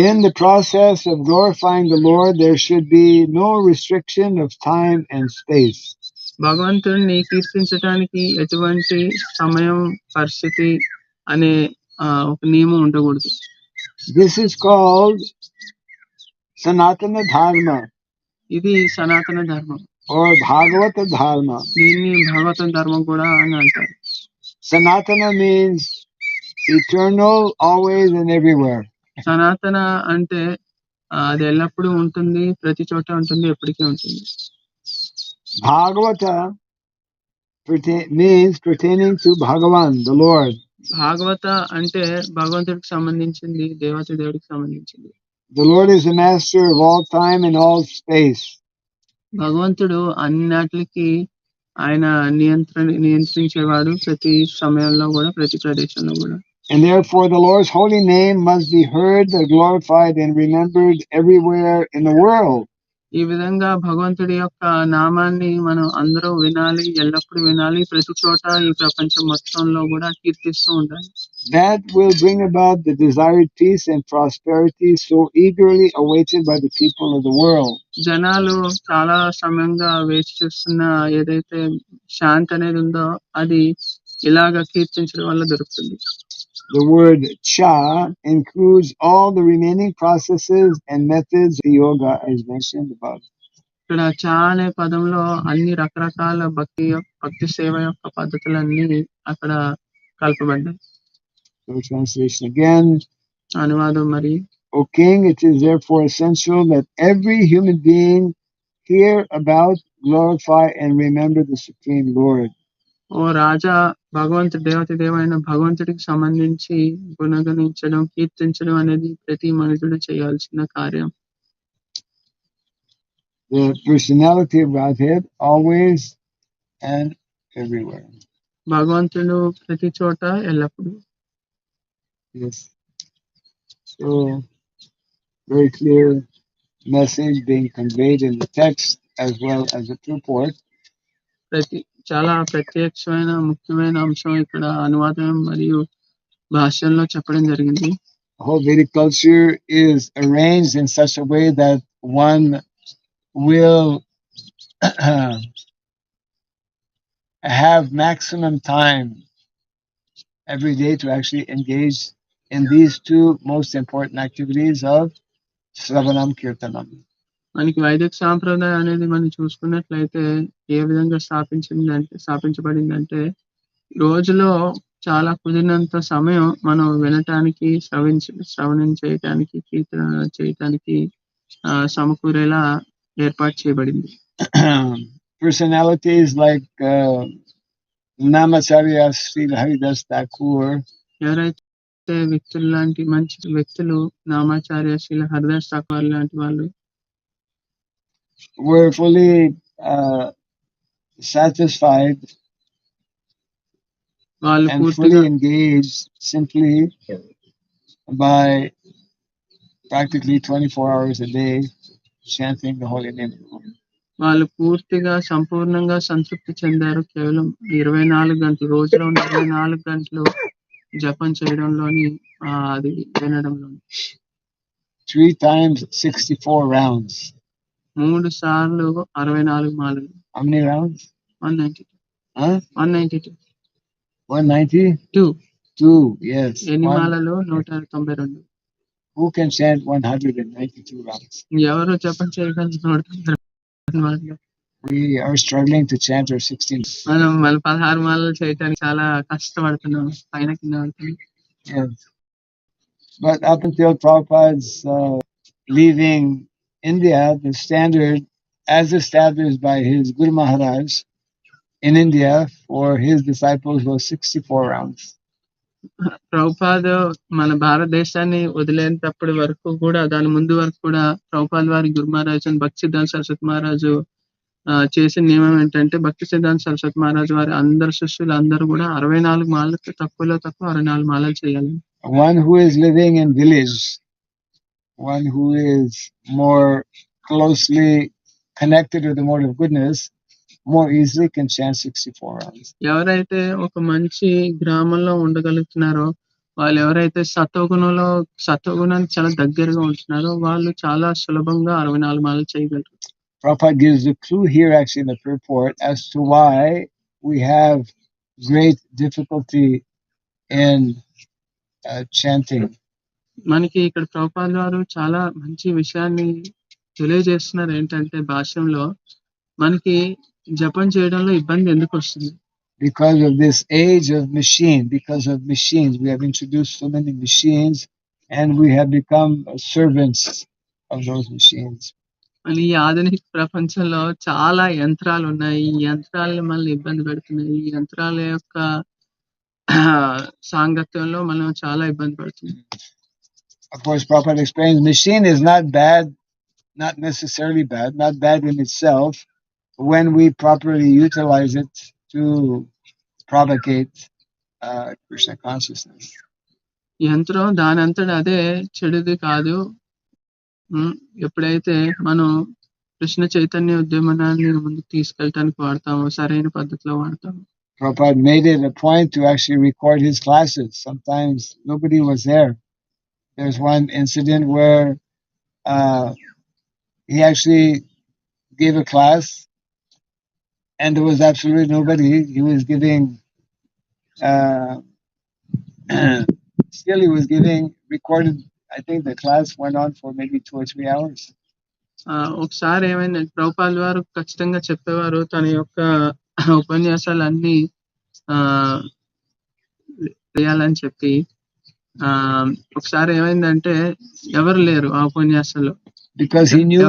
In the process of glorifying the Lord, there should be no restriction of time and space. భగవంతుడిని కీర్తించడానికి ఎటువంటి సమయం పరిస్థితి అనే ఒక నియమం ఉండకూడదు. This is called Sanatana Dharma. ఇది సనాతన ధర్మం or Bhagavata Dharma. దీన్ని భాగవతం ధర్మం కూడా అని అంటారు. Sanatana means eternal, always and everywhere. సనాతన అంటే అది ఎల్లప్పుడూ ఉంటుంది, ప్రతి చోట ఉంటుంది, ఎప్పటికీ ఉంటుంది. Bhagavata means pertaining to Bhagavan, the Lord. భాగవత అంటే భగవంతుడికి సంబంధించింది, దేవత దేవుడికి సంబంధించింది. The Lord is the master of all time and all space. భగవంతుడు అన్నిటికి ఆయన నియంత్రించేవాడు, ప్రతి సమయంలో కూడా, ప్రతి ప్రదేశంలో కూడా. And therefore the Lord's holy name must be heard, glorified and remembered everywhere in the world. ఈ విధంగా భగవంతుడి యొక్క నామాన్ని మనం అందరూ వినాలి, ఎల్లప్పుడూ వినాలి, ప్రతి చోట ఈ ప్రపంచం మొత్తంలో కూడా కీర్తిస్తూ ఉండాలి. That will bring about the desired peace and prosperity so eagerly awaited by the people of the world. జనాలు చాలా సమయంగా వేచి చూస్తున్న ఏదైతే శాంతి అనేది ఉందో అది ఇలాగ కీర్తించడం వల్ల దొరుకుతుంది. The word cha includes all the remaining processes and methods of yoga as mentioned above. ఇక్కడ చా అనే పదంలో అన్ని రకరకాల భక్తి సేవ యొక్క పద్ధతులన్నీ అక్కడ కలపబడ్డాయి. So translation again. అనువాదం మరి. O King, it is therefore essential that every human being hear about, glorify and remember the Supreme Lord. ఓ రాజా, భగవంతుడు దేవైన భగవంతుడికి సంబంధించి గుణగణించడం, కీర్తించడం అనేది ప్రతి మనుషుడు చేయాల్సిన కార్యం. The personality of Godhead always and everywhere. భగవంతుడు ప్రతి చోట ఎల్లప్పుడూ. Yes. So very clear message being conveyed in the text as well as the purport. చాలా ప్రత్యక్షమైన ముఖ్యమైన అంశం ఇక్కడ అనువాదం మరియు భాషల్లో చెప్పడం జరిగింది. The whole Vedic culture is arranged in such a way that one will have maximum time every day to actually engage in these two most important activities of Shravanam Kirtanam. మనకి వైదిక సాంప్రదాయం అనేది మనం చూసుకున్నట్లయితే ఏ విధంగా స్థాపించబడిందంటే రోజులో చాలా కుదిరినంత సమయం మనం వినటానికి, శ్రవణం చేయటానికి, కీర్తన చేయటానికి సమకూరేలా ఏర్పాటు చేయబడింది. Personalities like Namacharya Sri Haridas Thakur, ఎవరైతే వ్యక్తులు లాంటి మంచి వ్యక్తులు నామాచార్య శ్రీ హరిదాస్ ఠాకూర్ లాంటి వాళ్ళు were fully satisfied and fully engaged simply by practically 24 hours a day chanting the holy name of the Lord. వాళ్ళు పూర్తిగా సంపూర్ణంగా సంతృప్తి చెందారు. కేవలం 24 గంటలు, రోజులో 24 గంటలు జపం చేయడంలోని, అది వినడంలోని. 3 times 64 rounds. 3 సార్లు 64 మాలలు. How many rounds? 192. Huh? 192. 192? 2, yes. ఎన్ని One, మాలలు 192. who can chant 192 rounds? ఎవరు జపం చేయగలరు 192 మాలలు? We are struggling to chant our 16. మనం 16 మాలలు చేయడానికి చాలా కష్టపడుతున్నాం, పైన కింద పడుతున్నాం. Yes. But up until Prabhupada's leaving India, the standard as established by his Guru Maharaj in India for his disciples was 64 rounds. Prabhupada మన భారతదేశాన్ని వదిలేటప్పటి వరకు కూడా, దాని ముందు వరకు కూడా ప్రభుపాద వారి గురు మహారాజు భక్తి సిద్ధాంత సరస్వతి మహారాజు చేసిన నియమం ఏంటంటే, భక్తి సిద్ధాంత సరస్వతి మహారాజు వారి అందరు శిష్యులు అందరూ కూడా 64 మాలలకు తక్కువలో తక్కువ 64 మాలలు చేయాలి. One who is living in village, one who is more closely connected to the mode of goodness, more easily can chant 64 rounds. ఎవరైతే ఒక మంచి గ్రామంలో ఉండగలుగుతున్నారో, వాళ్ళు ఎవరైతే సత్వగుణానికి చాలా దగ్గరగా ఉంటున్నారో, వాళ్ళు చాలా సులభంగా 64 మాలలు చేయగలరు. Prabhupada gives a clue here actually in the purport as to why we have great difficulty in chanting. మనకి ఇక్కడ ప్రభుపాద వారు చాలా మంచి విషయాన్ని తెలియజేస్తున్నారు. ఏంటంటే భాష్యంలో మనకి జపం చేయడంలో ఇబ్బంది ఎందుకు వస్తుంది? Because of this age of machine, because of machines, we have introduced so many machines and we have become servants of those machines. మళ్ళీ ఈ ఆధునిక ప్రపంచంలో చాలా యంత్రాలు ఉన్నాయి. ఈ యంత్రాలు మనల్ని ఇబ్బంది పెడుతున్నాయి. ఈ యంత్రాల యొక్క సాంగత్యంలో మనం చాలా ఇబ్బంది పడుతున్నాం. Of course, Prabhupada explains machine is not bad, not necessarily bad, not bad in itself, when we properly utilize it to propagate Krishna consciousness. యంత్రం దానంతట అదే చెడుది కాదు. ఎప్పుడైతే మనం కృష్ణ చైతన్య ఉద్యమాన్ని ముందుకు తీసుకెళ్ళటానికి వాడతామో, సరైన పద్ధతిలో వాడతాము. Prabhupada made it a point to actually record his classes. Sometimes nobody was there. There's one incident where he actually gave a class and there was absolutely nobody. He was giving still he was giving recorded. I think the class went on for maybe 2 or 3 hours. ఒకసారి ఏమైంది, ప్రభుపాద వారు ఖచ్చితంగా చెప్పేవారు తన యొక్క ఉపన్యాసాలన్నీ వేయాలని చెప్పి. ఒకసారి ఏమైందంటే ఎవరు లేరు ఆ ఉపన్యాసంలో. Because he knew,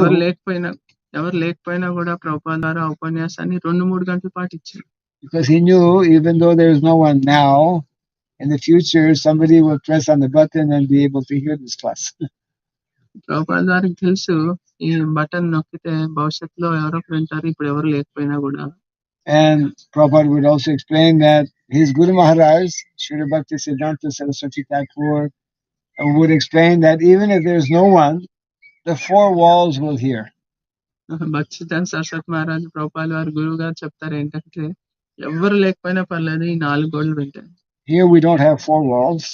ఎవరు లేకపోయినా కూడా ప్రభుపాద వారు ఆ ఉపన్యాసాన్ని 2-3 గంటల పాటు ఇచ్చారు. Because he knew even though there is no one now, in the future somebody will press on the button and be able to hear this class. Prabhupada వారికి తెలుసు, ఈ బటన్ నొక్కితే భవిష్యత్తులో ఎవరో వింటారు, ఇప్పుడు ఎవరు లేకపోయినా కూడా. And Prabhupada would also explain that his Guru Maharaj, Srila Bhakti Siddhanta Saraswati Thakur, would explain that even if there is no one, the 4 walls will hear. భక్తి సిద్ధాంత సరస్వతి మహారాజ్ ప్రభుపాద వారి గురువు గారు చెప్తారు ఏంటంటే, ఎవరు లేకపోయినా పర్లేదు, ఈ 4 గోడలు వింటాయి. Here we don't have 4 walls.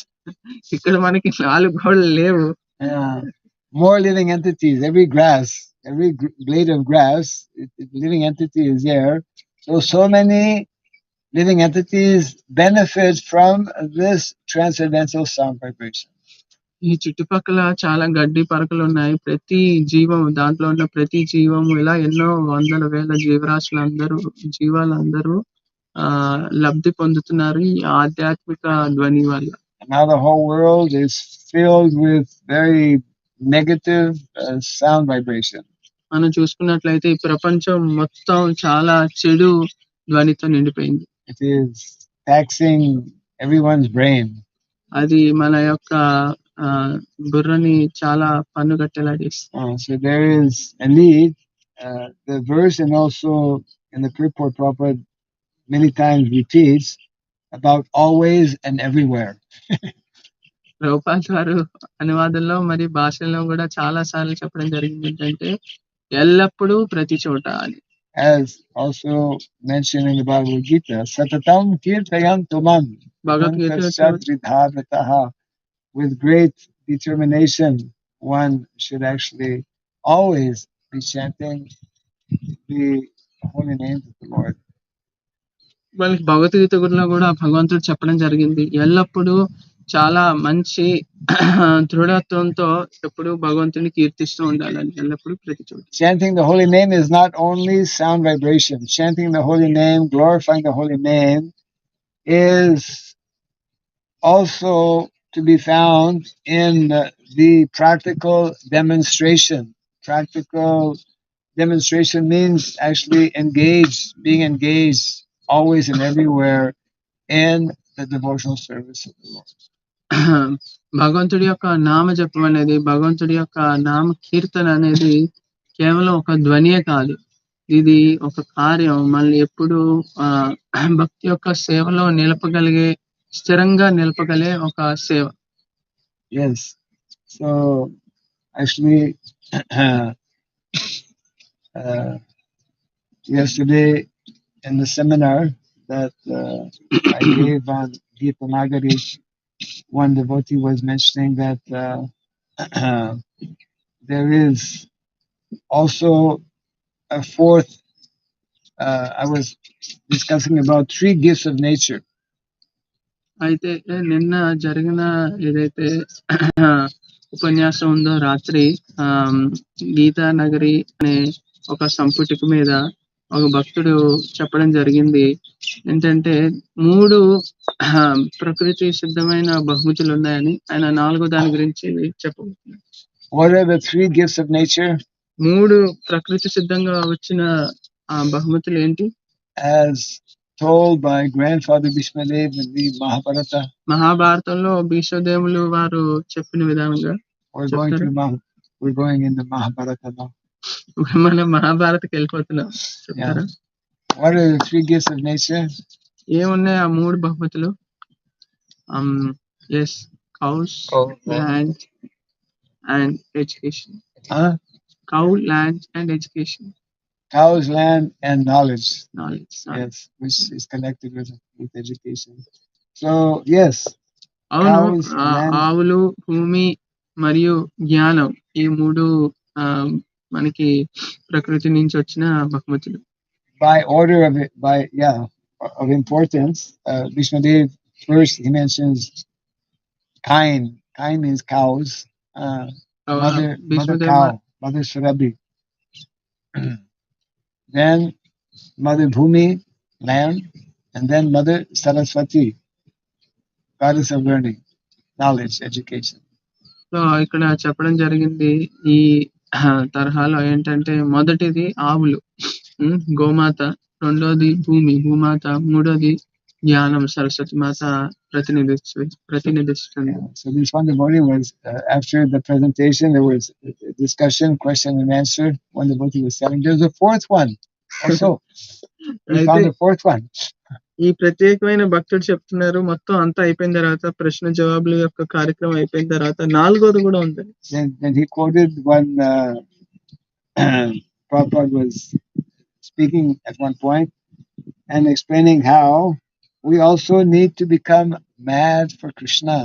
ఇక్కడ మనకి 4 గోడలు లేవు. More living entities. Every blade of grass, living entity is there. So many living entities benefit from this transcendental sound vibration. ఈ చుట్టుపక్కల చాలా గడ్డి పరకలు ఉన్నాయి. ప్రతి జీవం, దాంట్లో ఉన్న ప్రతి జీవము, ఇలా ఎన్నో వందల వేల జీవాలందరూ లబ్ధి పొందుతున్నారు ఈ ఆధ్యాత్మిక ధ్వని వల్ల. Now the whole world is filled with very negative sound vibration. మనం చూసుకున్నట్లయితే ఈ ప్రపంచం మొత్తం చాలా చెడు ధ్వనితో నిండిపోయింది. It is taxing everyone's brain. అది మన యొక్క బుర్రని చాలా పన్నుగట్టేలా చేస్తుంది. So there is a need. The verse and also in the purport Prabhupada many times repeats about always and everywhere. Prabhupada వారు అనువాదంలో మరి భాషల్లో కూడా చాలా సార్లు చెప్పడం జరిగింది ఏంటంటే, ఎల్లప్పుడూ ప్రతి చోట అని. As also mentioned in the Bhagavad Gita, Satatam Kirtayantu Mam Bhagavad-gita, with great determination, one should actually always be chanting the holy names of the Lord. వాళ్ళకి భగవద్గీతలో కూడా భగవంతుడు చెప్పడం జరిగింది, ఎల్లప్పుడూ చాలా మంచి దృఢత్వంతో ఎప్పుడు భగవంతుని కీర్తిస్తూ ఉండాలని, ఎల్లప్పుడూ ప్రతి చోట. Chanting the holy name is not only sound vibration. Chanting the holy name, glorifying the holy name, is also to be found in the practical demonstration. Practical demonstration means actually being engaged always and everywhere in the devotional service of the Lord. భగవంతుడి యొక్క నామ జపం అనేది, భగవంతుడి యొక్క నామ కీర్తన అనేది కేవలం ఒక ధ్వనియే కాదు, ఇది ఒక కార్యం. మళ్ళీ ఎప్పుడు భక్తి యొక్క సేవలో నిలపగలిగే, స్థిరంగా నిలపగలిగే ఒక సేవ. Yes. So actually yesterday in the seminar that I gave on Gita Nagari, one devotee was mentioning that there is also a fourth. I was discussing about 3 gifts of nature. అయితే నిన్న జరిగిన ఏదైతే ఉపన్యాసం ఉందో రాత్రి, గీతా నగరి అనే ఒక సంపుటిక మీద ఒక భక్తుడు చెప్పడం జరిగింది ఏంటంటే 3 ప్రకృతి సిద్ధమైన బహుమతులు ఉన్నాయని. ఆయన 4వ దాని గురించి చెప్పబోతున్నారు. What are the 3 gifts of nature? 3 ప్రకృతి సిద్ధంగా వచ్చిన బహుమతులు ఏంటి? As told by grandfather Bhishmadev in the Mahabharata. మహాభారతంలో భీష్మదేవులు వారు చెప్పిన విధానంగా. We're going in the Mahabharata now. మనం మహాభారతకి వెళ్ళిపోతున్నాం. చెప్తారా? What are the 3 gifts of nature? ఏమున్నాయి ఆ 3 బహుమతులు? Yes, cows, land and education. Cow, land and education. Cows, land and knowledge. Yes, which is connected with education. So yes, అవును, ఆవులు, భూమి మరియు జ్ఞానం, ఈ 3 మనకి ప్రకృతి నుంచి వచ్చిన బహుమతులు. By order of importance, Vishnudev first he mentions kine. Kine means cows. Mother cow, Mother Surabhi. Then Mother Bhumi, land, and then Mother Saraswati, goddess of learning, knowledge, education. So ఇక్కడ చెప్పడం జరిగింది ఈ తరహాలో ఏంటంటే, మొదటిది ఆవులు, గోమాత, రెండోది భూమి, భూమాత, మూడోది జ్ఞానం, సరస్వతి మాత ప్రతినిధిస్తుంది. So this one devotee was after the presentation there was a discussion, question and answer. One devotee was telling there's a 4th one. Also, we found the 4th one. ఈ ప్రత్యేకమైన భక్తుడు చెప్తున్నారు, మొత్తం అంతా అయిపోయిన తర్వాత, ప్రశ్న జవాబుల యొక్క కార్యక్రమం అయిపోయిన తర్వాత 4వది కూడా ఉంది. Then he quoted one Prabhupada was speaking at one point and explaining how we also need to become mad for Krishna.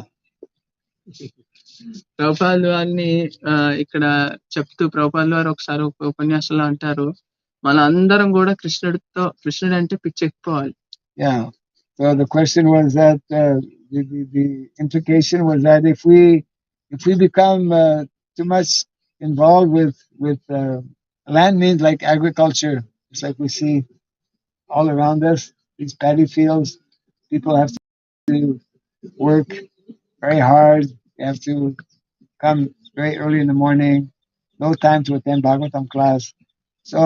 ప్రభుపాదుల వారిని ఇక్కడ చెప్తూ, ప్రభుపాదుల వారు ఒకసారి ఉపన్యాసంలో అంటారు, మన అందరం కూడా కృష్ణుడు అంటే పిచ్చెక్కిపోవాలి. Yeah. So the question was that the implication was that if we become too much involved with land means like agriculture. It's like we see all around us these paddy fields. People have to work very hard. They have to come very early in the morning. No time to attend Bhagavatam class. So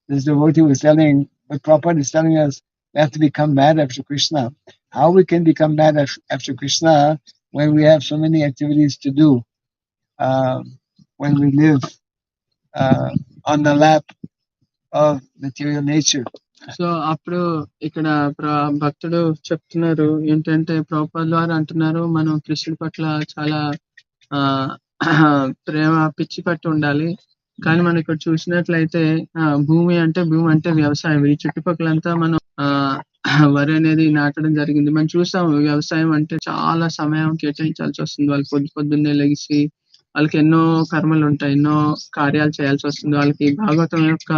this devotee was telling, but Prabhupada is telling us we have to become mad after Krishna. How we can become mad after Krishna when we have so many activities to do, when we live on the lap of material nature. So అప్పుడు ఇక్కడ భక్తుడు చెప్తున్నారు ఏంటంటే, ప్రభుపాదుల వారు అంటున్నారు, మనం కృష్ణుడి పట్ల చాలా ప్రేమ, పిచ్చి పట్టి ఉండాలి. కానీ మనం ఇక్కడ చూసినట్లయితే భూమి అంటే వ్యవసాయం. ఈ చుట్టుపక్కలంతా మనం వరి అనేది నాటడం జరిగింది. మనం చూసాం వ్యవసాయం అంటే చాలా సమయం కేటాయించాల్సి వస్తుంది. వాళ్ళు పొద్దున్నే లెగిసి వాళ్ళకి ఎన్నో కర్మలు ఉంటాయి, ఎన్నో కార్యాలు చేయాల్సి వస్తుంది. వాళ్ళకి భాగవతం యొక్క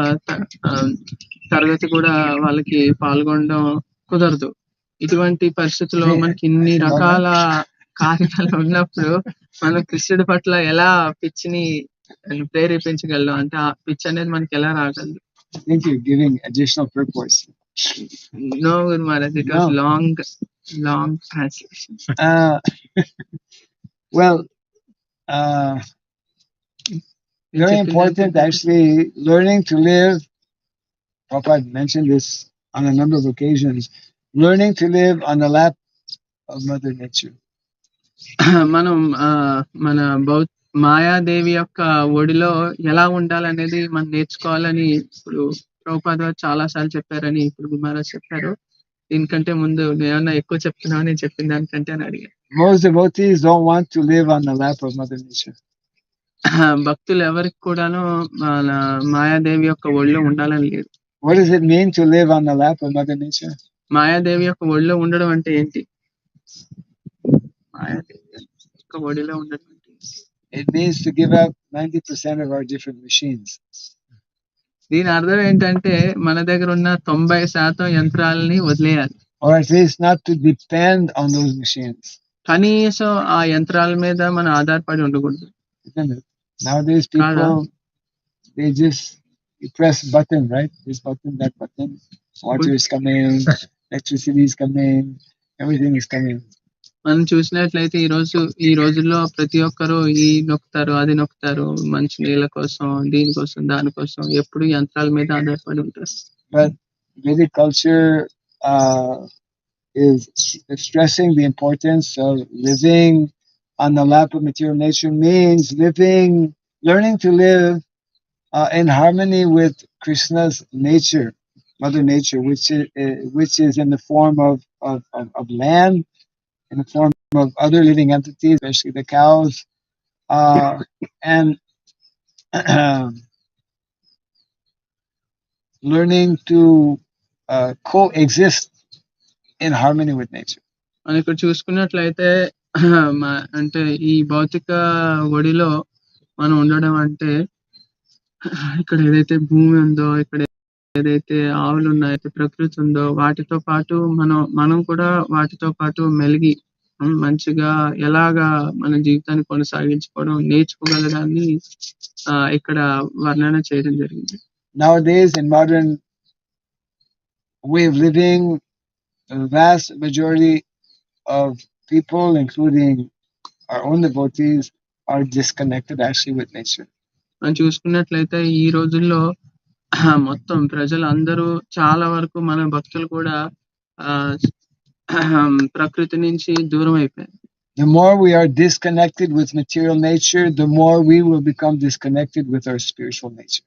తరగతి కూడా వాళ్ళకి పాల్గొనడం కుదరదు. ఇటువంటి పరిస్థితుల్లో మనకి ఇన్ని రకాల కార్యాలు ఉన్నప్పుడు మనం కృష్ణుడి పట్ల ఎలా పిచ్చిని ప్రేరేపించగలం, అంటే ఆ పిచ్చి అనేది మనకి ఎలా రాగలదు? I think you're giving additional purpose. No, Guru Maharaj, it was No. long translation. Well, very important actually learning to live. Prabhupada mentioned this on a number of occasions. Learning to live on the lap of Mother Nature. మనం మన మాయాదేవి యొక్క ఒడిలో ఎలా ఉండాలనేది మనం నేర్చుకోవాలని ఇప్పుడు ప్రభుపాద చాలా సార్లు చెప్పారని ఇప్పుడు గురుమహారాజ్ చెప్పారు. దీనికంటే ముందు నేనన్నా ఎక్కువ చెప్తున్నావు నేను చెప్పిన దానికంటే అని అడిగాను. Most devotees don't want to live on the lap of Mother Nature. భక్తులు ఎవరికి కూడాను మన మాయాదేవి యొక్క ఒడిలో ఉండాలని లేదు. What does it mean to live on the lap of Mother Nature? Mayadevi యొక్క ఒడిలో ఉండడం అంటే ఏంటి? మాయాదేవి యొక్క ఒడిలో ఉండడం అంటే it means to give up 90% of our different machines. దీని అర్థం ఏంటంటే మన దగ్గర ఉన్న 90% యంత్రాలని వదిలేయాలి. Or at least not to depend on those machines. కనీసం ఆ యంత్రాల మీద మనం ఆధారపడి ఉండకూడదు. Nowadays people, they just you press button, right? This button, that button. Water is coming, electricity is coming, everything is coming. మనం చూసినట్లయితే ఈ రోజుల్లో ప్రతి ఒక్కరు ఈ నొక్కుతారు, అది నొక్కుతారు, మంచి నీళ్ళ కోసం, దీనికోసం, దానికోసం ఎప్పుడు యంత్రాల మీద ఆధారపడి ఉంటారు. But Vedic culture is stressing the importance of living on the lap of material nature, means learning to live in harmony with Krishna's nature, Mother Nature, which is in the form of land, in the form of other living entities, especially the cows, and learning to coexist in harmony with nature. మనం ఇక్కడ చూసుకున్నట్లయితే అంటే ఈ భౌతిక ఒడిలో మనం ఉండడం అంటే ఇక్కడ ఏదైతే భూమి ఉందో, ఇక్కడ ఏదైతే ఆవులు ఉన్నాయో, ప్రకృతి ఉందో, వాటితో పాటు మనం కూడా వాటితో పాటు మెలిగి మంచిగా ఎలాగా మన జీవితాన్ని కొనసాగించుకోవడం నేర్చుకోగలడాన్ని ఇక్కడ వర్ణన చేయడం జరిగింది. Nowadays, in modern way of living, a vast majority of people, including our own devotees, are disconnected actually with nature. మనం చూసుకున్నట్లయితే ఈ రోజుల్లో మొత్తం ప్రజలందరూ చాలా వరకు మన భక్తులు కూడా ప్రకృతి నుంచి దూరం అయిపోయారు. The more we are disconnected with material nature, the more we will become disconnected with our spiritual nature.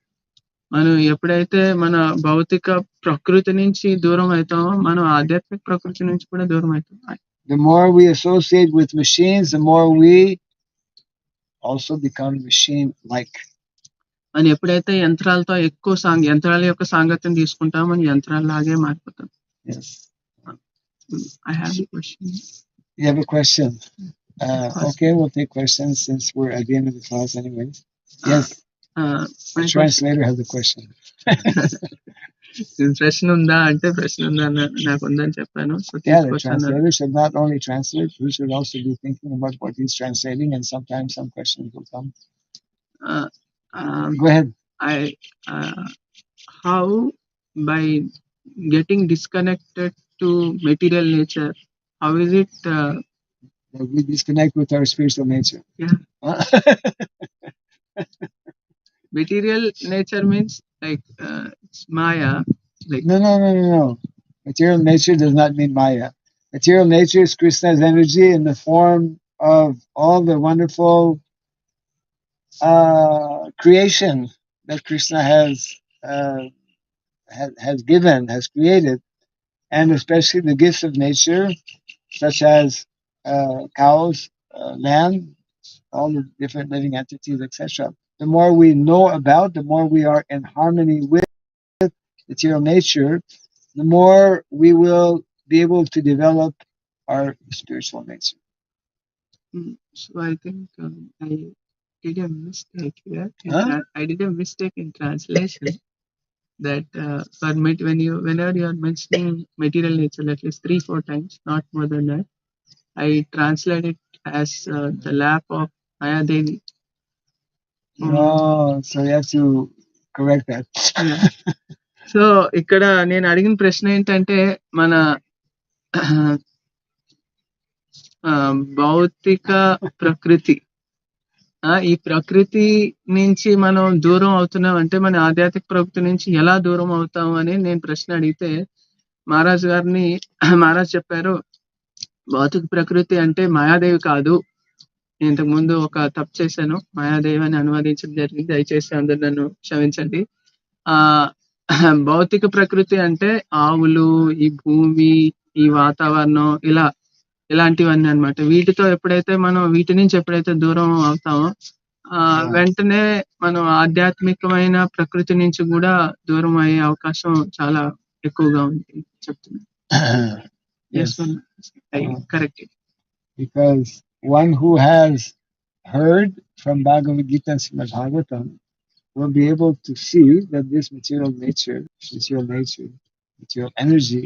మనం ఎప్పుడైతే మన భౌతిక ప్రకృతి నుంచి దూరం అవుతామో మనం ఆధ్యాత్మిక ప్రకృతి నుంచి కూడా దూరం అవుతాం. The more we associate with machines, the more we also become machine-like. మనం ఎప్పుడైతే యంత్రాలతో యంత్రాల యొక్క సాంగత్యం తీసుకుంటామో మనం యంత్రాలలాగే మారిపోతాం. Yes. I have a question. You have a question? Okay, we'll take questions since we're at the end of the class anyways. Yes. The translator has a question. ప్రశ్న ఉందా అంటే ప్రశ్న ఉందా నాకు ఉందని చెప్పాను. Yeah, the translator should not only translate, he should also be thinking about what he's translating, and sometimes some questions will come. Go ahead. How by getting disconnected to material nature, how is it we disconnect with our spiritual nature? Yeah. Material nature means like it's Maya. Like No. Material nature does not mean Maya. Material nature is Krishna's energy in the form of all the wonderful creation that Krishna has given, has created, and especially the gifts of nature, such as cows, land, all the different living entities, etc. The more we know about, the more we are in harmony with material nature, the more we will be able to develop our spiritual nature. So I think I did a mistake here. Huh? I did a mistake in translation. That whenever you are mentioning material nature at least 3-4 times, not more than that, I translate it as the lap of Maya Devi. No, so you have to correct that. Yeah. So ఇక్కడ నేను అడిగిన ప్రశ్న ఏంటంటే మన భౌతిక ప్రకృతి ఈ ప్రకృతి నుంచి మనం దూరం అవుతున్నాం అంటే మన ఆధ్యాత్మిక ప్రకృతి నుంచి ఎలా దూరం అవుతాం అని నేను ప్రశ్న అడిగితే మహారాజ్ గారిని మహారాజ్ చెప్పారు భౌతిక ప్రకృతి అంటే మాయాదేవి కాదు. నేను ఇంతకు ముందు ఒక తప్పు చేశాను, మాయాదేవి అని అనువాదించడం జరిగింది, దయచేసి అందరు నన్ను క్షమించండి. ఆ భౌతిక ప్రకృతి అంటే ఆవులు, ఈ భూమి, ఈ వాతావరణం, ఇలాంటివన్నీ అన్నమాట. వీటితో ఎప్పుడైతే మనం వీటి నుంచి ఎప్పుడైతే దూరం అవుతామో వెంటనే మనం ఆధ్యాత్మికమైన ప్రకృతి నుంచి కూడా దూరం అయ్యే అవకాశం చాలా ఎక్కువగా ఉంది చెప్తున్నాను. Yes. Correct. Because one who has heard from Bhagavad Gita and Srimad Bhagavatam will be able to see that this material energy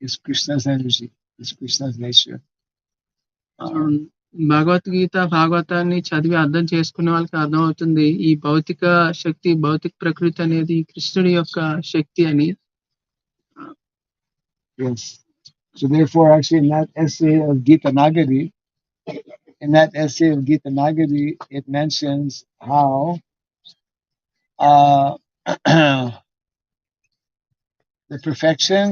is Krishna's energy, is Krishna's nature. Bhagavad Gita భాగవతాన్ని చదివి అర్థం చేసుకునే వాళ్ళకి అర్థమవుతుంది ఈ భౌతిక శక్తి, భౌతిక ప్రకృతి అనేది కృష్ణుడి యొక్క శక్తి అని. Yes. So therefore, actually, in that essay of Gita Nagari, it mentions how the perfection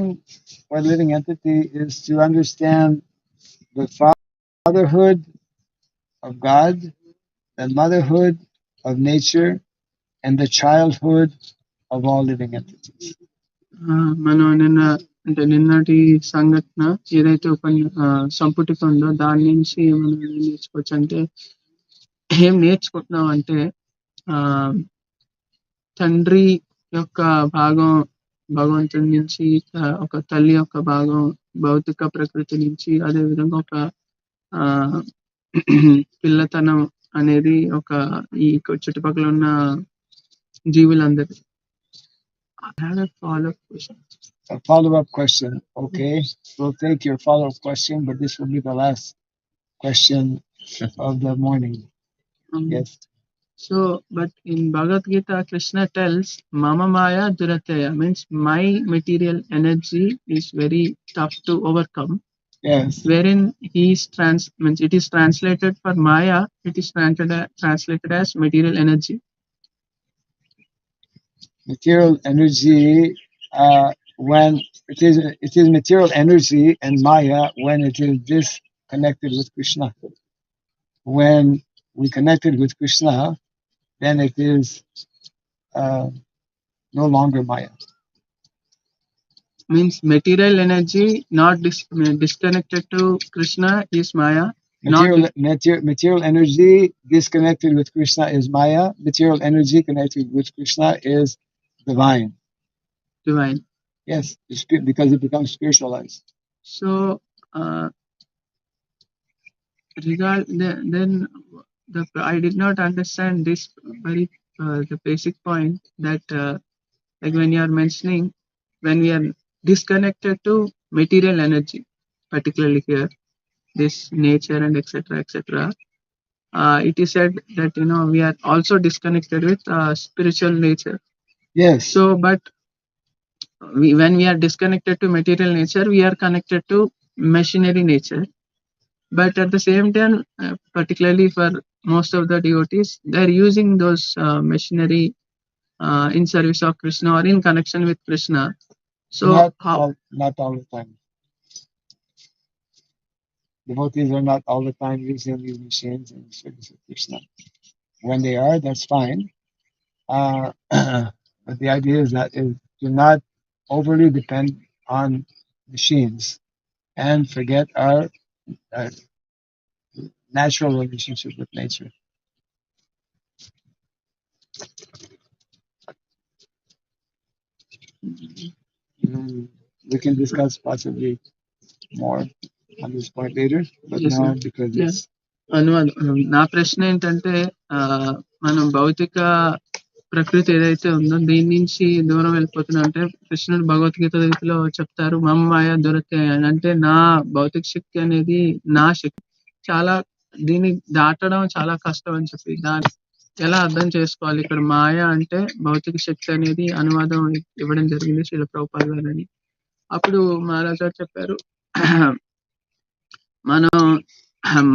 for a living entity is to understand the fatherhood of God, the motherhood of nature, and the childhood of all living entities. మనం నిన్నటి సంఘటన ఏదైతే సంపుటిక ఉందో దాని నుంచి మనం ఏం నేర్చుకోవచ్చు అంటే, ఏం నేర్చుకుంటున్నాం అంటే తండ్రి యొక్క భాగం భగవంతుడి నుంచి, ఒక తల్లి యొక్క భాగం భౌతిక ప్రకృతి నుంచి, అదే విధంగా ఒక పిల్లతనం అనేది ఒక ఈ చుట్టుపక్కల ఉన్న జీవులందరి. A follow-up question. Okay, we'll take your follow-up question, but this will be the last question of the morning. Yes. So, but in Bhagavad Gita, Krishna tells, Mama Maya Durataya, means my material energy is very tough to overcome. Yes. Wherein means it is translated for Maya, it is translated as material energy. Material energy, when it is material energy and Maya when it is disconnected with Krishna. When we connected with Krishna, then it is no longer Maya. Means material energy not disconnected to Krishna is Maya. Material energy disconnected with Krishna is Maya. Material energy connected with Krishna is divine. Yes, because it becomes spiritualized. So, then I did not understand this very the basic point that like when you are mentioning when we are disconnected to material energy, particularly here this nature and etc. It is said that we are also disconnected with spiritual nature. Yes. So, but when we are disconnected to material nature, we are connected to machinery nature. But at the same time, particularly for most of the devotees, they are using those machinery in service of Krishna or in connection with Krishna. So not all the time. Devotees are not all the time using these machines in service of Krishna. When they are, that's fine. But the idea is that do not overly depend on machines and forget our natural relationship with nature. We can discuss possibly more on this point later, but now because it's అనువాదం. నా ప్రశ్న ఏంటంటే మనం భౌతిక ప్రకృతి ఏదైతే ఉందో దీని నుంచి దూరం వెళ్ళిపోతున్నా అంటే కృష్ణుడు భగవద్గీతలో చెప్తారు మమ మాయ దొరికే అని. అంటే నా భౌతిక శక్తి అనేది నా శక్తి చాలా దీన్ని దాటడం చాలా కష్టం అని చెప్పి దాన్ని ఎలా అర్థం చేసుకోవాలి. ఇక్కడ మాయ అంటే భౌతిక శక్తి అనేది అనువాదం ఇవ్వడం జరిగింది శ్రీల ప్రభుపాద గారని. అప్పుడు మహారాజా చెప్పారు మనం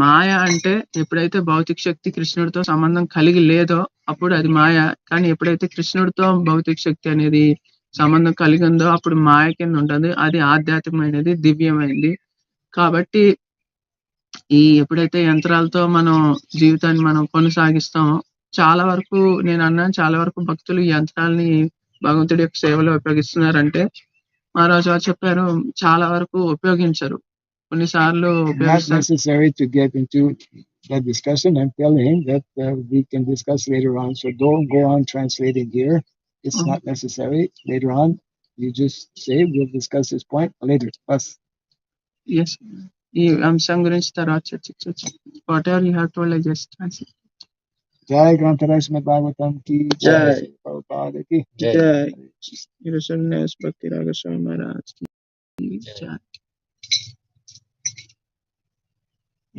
మాయ అంటే ఎప్పుడైతే భౌతిక శక్తి కృష్ణుడితో సంబంధం కలిగి లేదో అప్పుడు అది మాయ. కానీ ఎప్పుడైతే కృష్ణుడితో భౌతిక శక్తి అనేది సంబంధం కలిగి ఉందో అప్పుడు మాయ కింద ఉంటుంది. అది ఆధ్యాత్మికమైనది, దివ్యమైనది. కాబట్టి ఈ ఎప్పుడైతే యంత్రాలతో మనం జీవితాన్ని మనం కొనసాగిస్తామో చాలా వరకు నేను అన్నాను చాలా వరకు భక్తులు ఈ యంత్రాలని భగవంతుడి యొక్క సేవలో ఉపయోగిస్తున్నారంటే మహారాజు గారు చెప్పారు చాలా వరకు ఉపయోగించరు. కొన్నిసార్లు Not ఉపయోగిస్తారు. necessary to get into that discussion. I'm telling that we can discuss later on. So don't go on translating here. It's not necessary. Later on, you just say we'll discuss this point later. Plus, Yes. ఈ అంశం గురించి తర్వాత చర్చించవచ్చు. Whatever you have told I just translate. Jai Grantara Srimad Bhagavatam ki Jai. Jai. Prabhupada ki Jai. జై. భక్తి రాఘవ స్వామి మహారాజ్ కి జై.